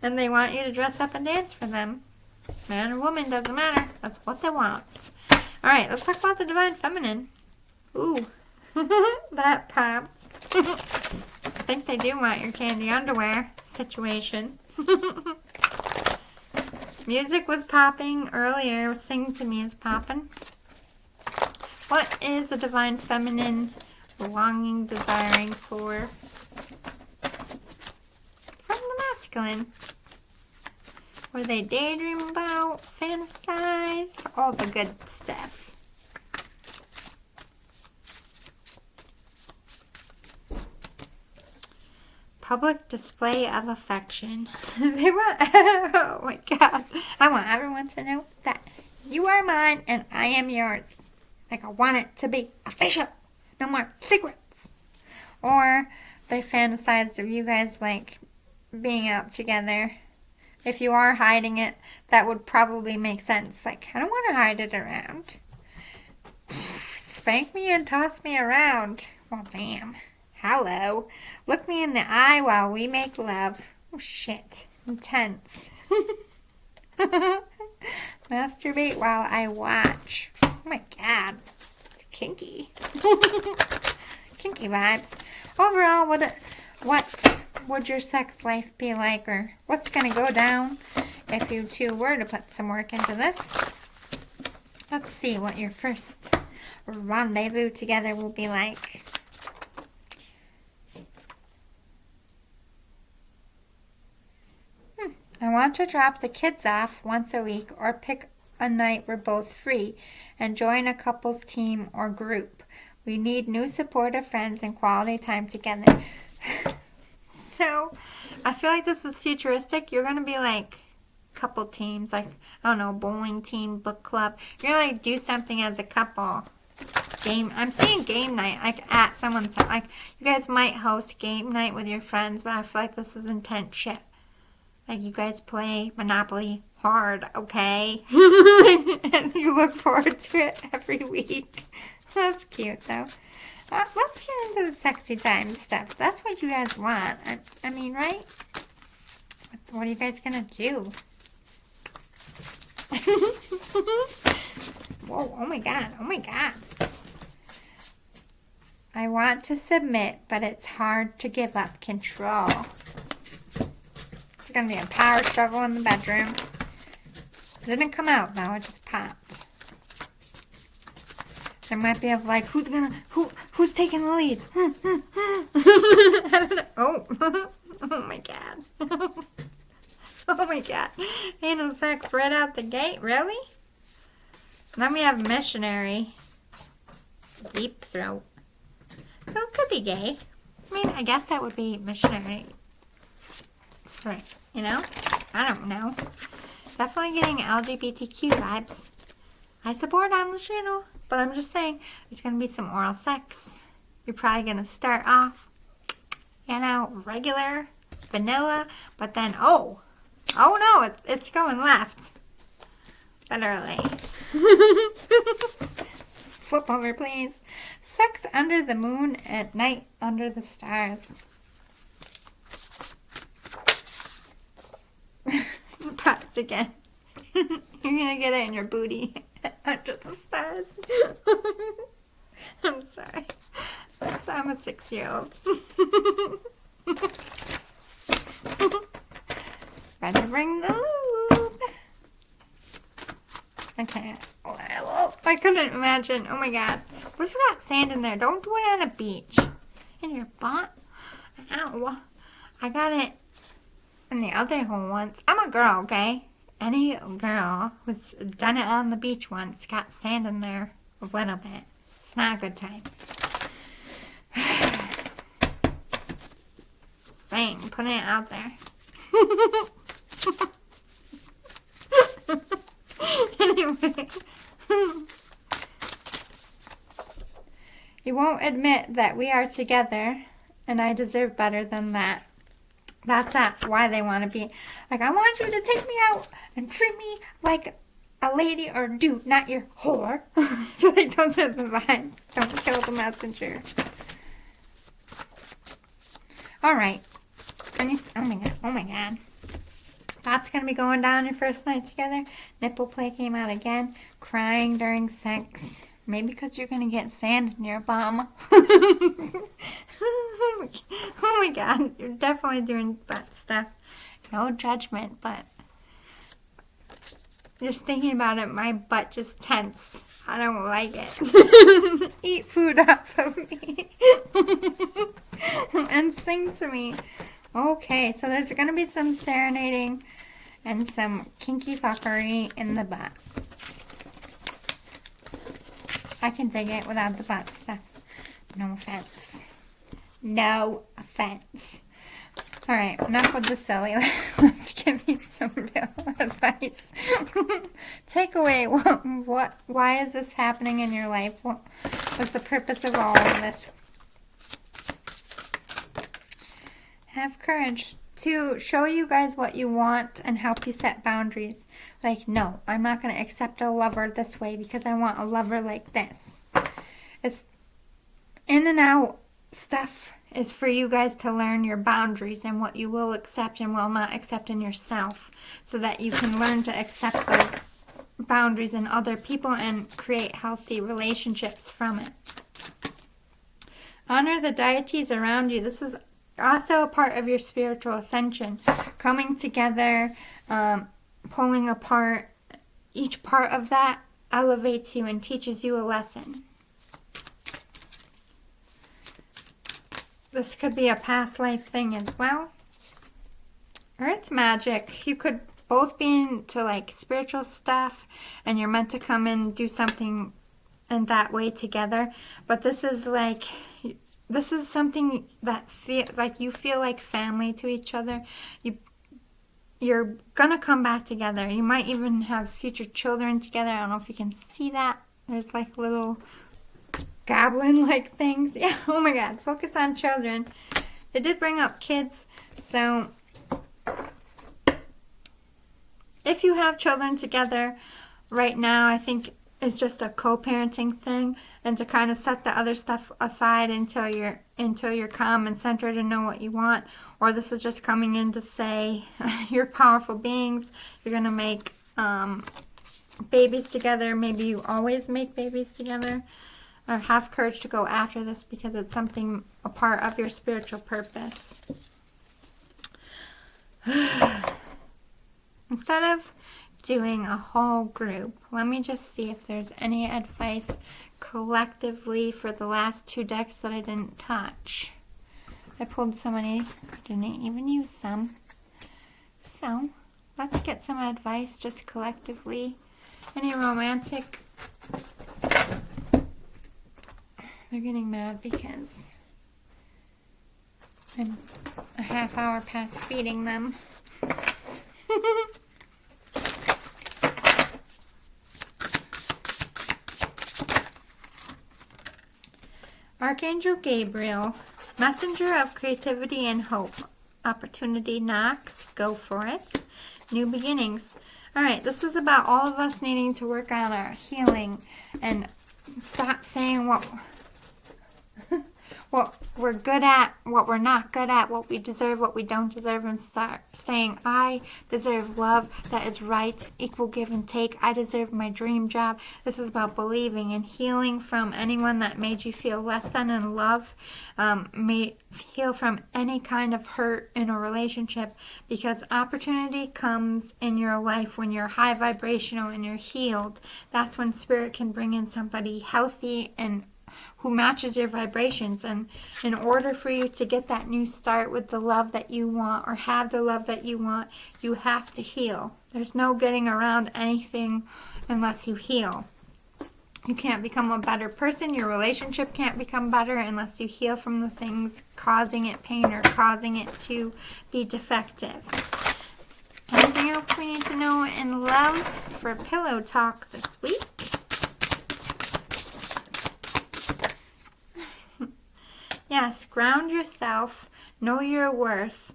And they want you to dress up and dance for them. Man or woman, doesn't matter. That's what they want. Alright, let's talk about the Divine Feminine. Ooh, that popped. I think they do want your candy underwear situation. Music was popping earlier. Sing to me is popping. What is the divine feminine longing, desiring for? From the masculine. What do they daydream about, fantasize, all the good stuff. Public display of affection. They want, oh my God. I want everyone to know that you are mine and I am yours. Like, I want it to be official. No more secrets. Or they fantasize of you guys, like, being out together. If you are hiding it, that would probably make sense. Like, I don't want to hide it around. Spank me and toss me around. Well, damn. Hello. Look me in the eye while we make love. Oh, shit. Intense. Masturbate while I watch. Oh, my God. Kinky. Kinky vibes. Overall, what would your sex life be like? Or what's going to go down if you two were to put some work into this? Let's see what your first rendezvous together will be like. I want to drop the kids off once a week or pick a night we're both free and join a couples team or group. We need new supportive friends and quality time together. So, I feel like this is futuristic. You're going to be like couple teams, like, I don't know, bowling team, book club. You're going to like do something as a couple. I'm seeing game night, like at someone's house. Like, you guys might host game night with your friends, but I feel like this is intense shit. Like, you guys play Monopoly hard, okay? And you look forward to it every week. That's cute, though. Let's get into the sexy time stuff. That's what you guys want. I mean, right? What are you guys gonna do? Whoa, oh my God, oh my God. I want to submit, but it's hard to give up control. It's going to be a power struggle in the bedroom. It didn't come out, though. It just popped. There might be of like, who's taking the lead? I don't know. Oh. Oh, my God. Oh, my God. Anal sex right out the gate? Really? Then we have missionary. Deep throat. So it could be gay. I mean, I guess that would be missionary. Right. You know? I don't know. Definitely getting LGBTQ vibes. I support on the channel. But I'm just saying, there's going to be some oral sex. You're probably going to start off, you know, regular, vanilla. But then, oh no, it's going left. Literally. Flip over, please. Sex under the moon at night under the stars. Pops again. You're gonna get it in your booty under the stars. I'm sorry. I'm a 6-year-old. Better bring the lube. Okay. I couldn't imagine. Oh my God. What if you got sand in there? Don't do it on a beach. In your butt? Ow. I got it in the other hole once. I'm a girl, okay? Any girl who's done it on the beach once got sand in there a little bit. It's not a good time. Saying, putting it out there. Anyway. You won't admit that we are together, and I deserve better than that. That's why they want to be. Like, I want you to take me out and treat me like a lady or dude, not your whore. I feel like those are the vibes. Don't kill the messenger. Alright. Oh my God. That's going to be going down your first night together. Nipple play came out again. Crying during sex. Maybe because you're going to get sand in your bum. Oh my God. You're definitely doing butt stuff. No judgment, but Just thinking about it, my butt just tensed. I don't like it. Eat food off of me. And sing to me. Okay, so there's going to be some serenading and some kinky fuckery in the butt. I can dig it without the butt stuff. No offense. No offense. Alright, enough with the silly. Let's give you some real advice. Take away why is this happening in your life? What's the purpose of all of this? Have courage to show you guys what you want and help you set boundaries. Like, no, I'm not going to accept a lover this way because I want a lover like this. It's in and out stuff is for you guys to learn your boundaries and what you will accept and will not accept in yourself, so that you can learn to accept those boundaries in other people and create healthy relationships from it. Honor the deities around you. This is also a part of your spiritual ascension. Coming together, pulling apart. Each part of that elevates you and teaches you a lesson. This could be a past life thing as well. Earth magic. You could both be into like spiritual stuff and you're meant to come in and do something in that way together. But this is something that you feel like family to each other. You're gonna come back together. You might even have future children together. I don't know if you can see that. There's like little goblin-like things. Yeah, oh my god, focus on children. They did bring up kids, so if you have children together right now, I think it's just a co-parenting thing, and to kind of set the other stuff aside until you're calm and centered and know what you want. Or this is just coming in to say you're powerful beings. You're gonna make babies together. Maybe you always make babies together. Or have courage to go after this because it's something, a part of your spiritual purpose. Instead of doing a whole group, let me just see if there's any advice collectively for the last two decks that I didn't touch. I pulled so many, I didn't even use some. So, let's get some advice just collectively. Any romantic... They're getting mad because I'm a half hour past feeding them. Archangel Gabriel, messenger of creativity and hope. Opportunity knocks, go for it. New beginnings. Alright, this is about all of us needing to work on our healing and stop saying what we're good at, what we're not good at, what we deserve, what we don't deserve, and start saying, I deserve love that is right, equal give and take. I deserve my dream job. This is about believing and healing from anyone that made you feel less than in love. Heal from any kind of hurt in a relationship, because opportunity comes in your life when you're high vibrational and you're healed. That's when spirit can bring in somebody healthy and who matches your vibrations. And in order for you to get that new start with the love that you want, or have the love that you want, you have to heal. There's no getting around anything unless you heal. You can't become a better person. Your relationship can't become better unless you heal from the things causing it pain or causing it to be defective. Anything else we need to know in love for pillow talk this week? Yes, ground yourself, know your worth,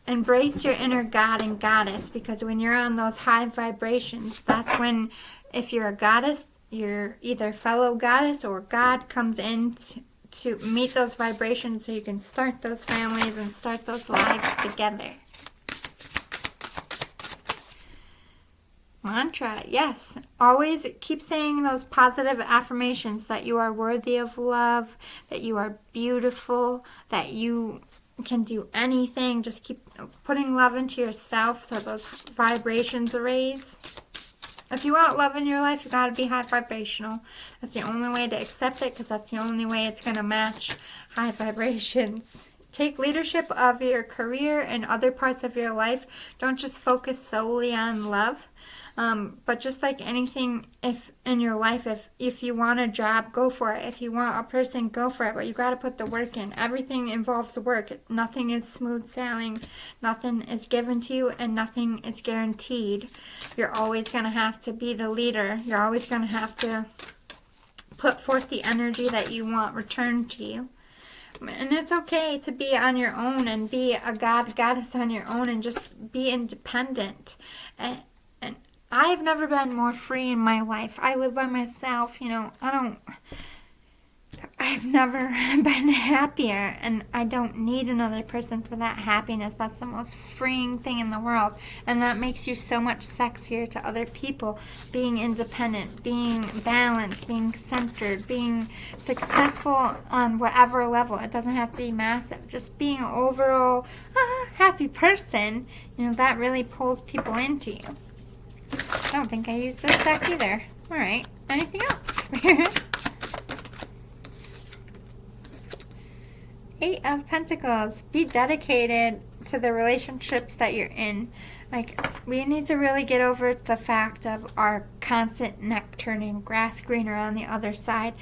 embrace your inner God and goddess, because when you're on those high vibrations, that's when, if you're a goddess, you're either fellow goddess or God comes in to meet those vibrations so you can start those families and start those lives together. Mantra, yes. Always keep saying those positive affirmations that you are worthy of love, that you are beautiful, that you can do anything. Just keep putting love into yourself so those vibrations raise. If you want love in your life, you gotta be high vibrational. That's the only way to accept it, because that's the only way it's gonna match high vibrations. Take leadership of your career and other parts of your life. Don't just focus solely on love. But just like anything, if in your life, if you want a job, go for it. If you want a person, go for it. But you got to put the work in. Everything involves work. Nothing is smooth sailing. Nothing is given to you, and nothing is guaranteed. You're always going to have to be the leader. You're always going to have to put forth the energy that you want returned to you. And it's okay to be on your own and be a goddess on your own and just be independent. And I've never been more free in my life. I live by myself, I've never been happier, and I don't need another person for that happiness. That's the most freeing thing in the world, and that makes you so much sexier to other people. Being independent, being balanced, being centered, being successful on whatever level. It doesn't have to be massive. Just being an overall happy person, that really pulls people into you. I don't think I used this deck either. Alright, anything else? Eight of Pentacles. Be dedicated to the relationships that you're in. We need to really get over the fact of our constant neck turning, grass greener on the other side.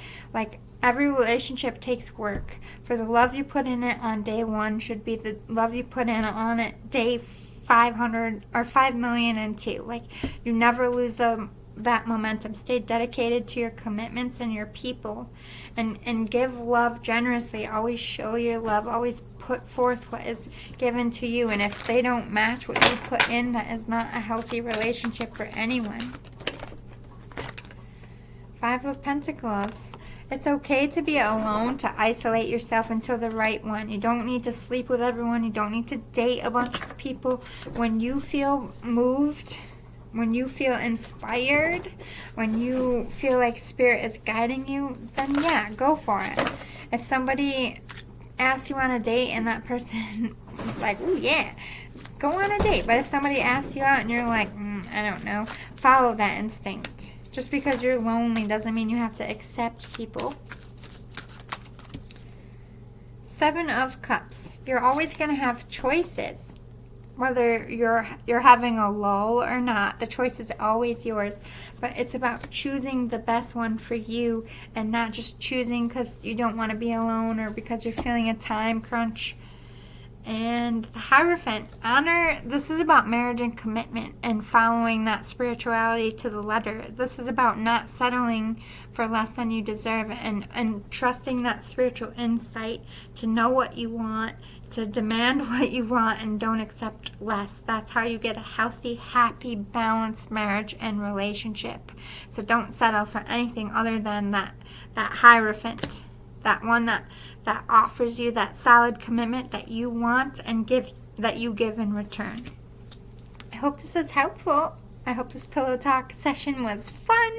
Every relationship takes work. For the love you put in it on day 1 should be the love you put in on it day 500 or 5,000,002. You never lose that momentum. Stay dedicated to your commitments and your people, and give love generously. Always show your love. Always put forth what is given to you. And if they don't match what you put in, that is not a healthy relationship for anyone. 5 of Pentacles. It's okay to be alone, to isolate yourself until the right one. You don't need to sleep with everyone. You don't need to date a bunch of people. When you feel moved, when you feel inspired, when you feel like Spirit is guiding you, then yeah, go for it. If somebody asks you on a date and that person is like, ooh yeah, go on a date. But if somebody asks you out and you're like, I don't know, follow that instinct. Just because you're lonely doesn't mean you have to accept people. 7 of Cups. You're always going to have choices. Whether you're having a lull or not, the choice is always yours. But it's about choosing the best one for you, and not just choosing because you don't want to be alone or because you're feeling a time crunch. And the Hierophant. Honor. This is about marriage and commitment and following that spirituality to the letter. This is about not settling for less than you deserve, and trusting that spiritual insight to know what you want, to demand what you want, and don't accept less. That's how you get a healthy, happy, balanced marriage and relationship. So don't settle for anything other than that Hierophant. That one that offers you that solid commitment that you want and that you give in return. I hope this was helpful. I hope this pillow talk session was fun,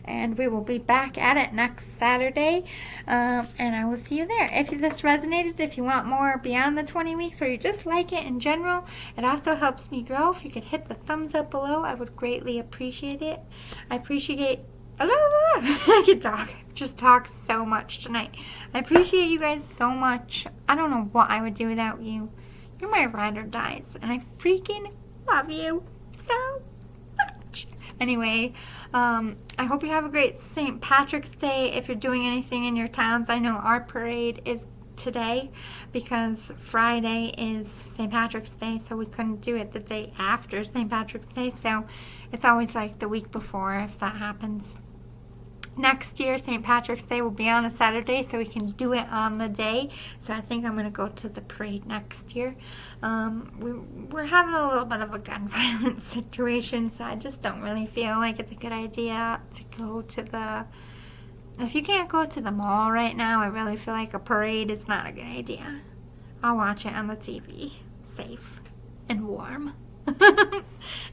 and we will be back at it next Saturday, and I will see you there. If this resonated, if you want more beyond the 20 weeks, or you just like it in general, it also helps me grow. If you could hit the thumbs up below, I would greatly appreciate it. I appreciate I could talk so much tonight. I appreciate you guys so much. I don't know what I would do without you. You're my ride or dies, and I freaking love you so much. Anyway, I hope you have a great St. Patrick's Day. If you're doing anything in your towns, I know our parade is today because Friday is St. Patrick's Day, so we couldn't do it the day after St. Patrick's Day, so it's always the week before if that happens. Next year, St. Patrick's Day will be on a Saturday, so we can do it on the day. So I think I'm going to go to the parade next year. We're having a little bit of a gun violence situation, so I just don't really feel like it's a good idea to go to the... If you can't go to the mall right now, I really feel like a parade is not a good idea. I'll watch it on the TV. Safe and warm.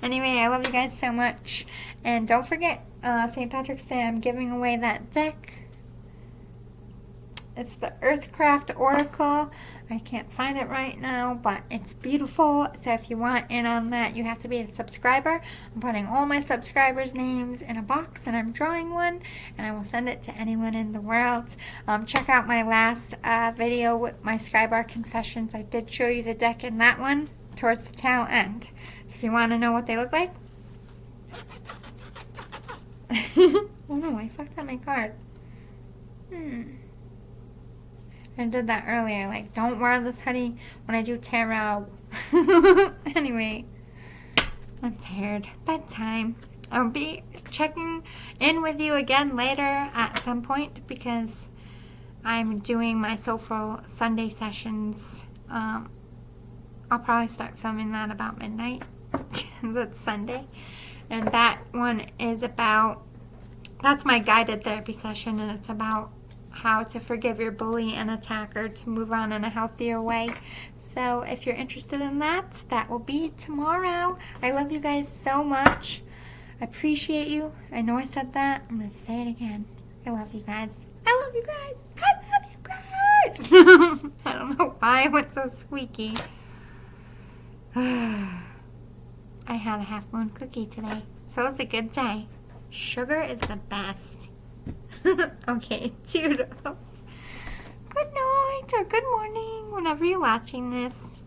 Anyway, I love you guys so much. And don't forget, St. Patrick's Day, I'm giving away that deck. It's the Earthcraft Oracle. I can't find it right now, but it's beautiful. So if you want in on that, you have to be a subscriber. I'm putting all my subscribers' names in a box, and I'm drawing one, and I will send it to anyone in the world. Check out my last video with my Skybar Confessions. I did show you the deck in that one towards the tail end. So if you want to know what they look like. Oh no, I fucked up my card. I did that earlier, like, don't wear this hoodie when I do tarot. Anyway, I'm tired. Bedtime. I'll be checking in with you again later at some point because I'm doing my Soulful Sunday sessions. I'll probably start filming that about midnight because it's Sunday. And that one is about, that's my guided therapy session, and it's about how to forgive your bully and attacker to move on in a healthier way. So if you're interested in that, that will be tomorrow. I love you guys so much. I appreciate you. I know I said that. I'm going to say it again. I love you guys. I love you guys. I love you guys. I don't know why I went so squeaky. I had a half moon cookie today, so it's a good day. Sugar is the best. Okay, toodles. Good night or good morning whenever you're watching this.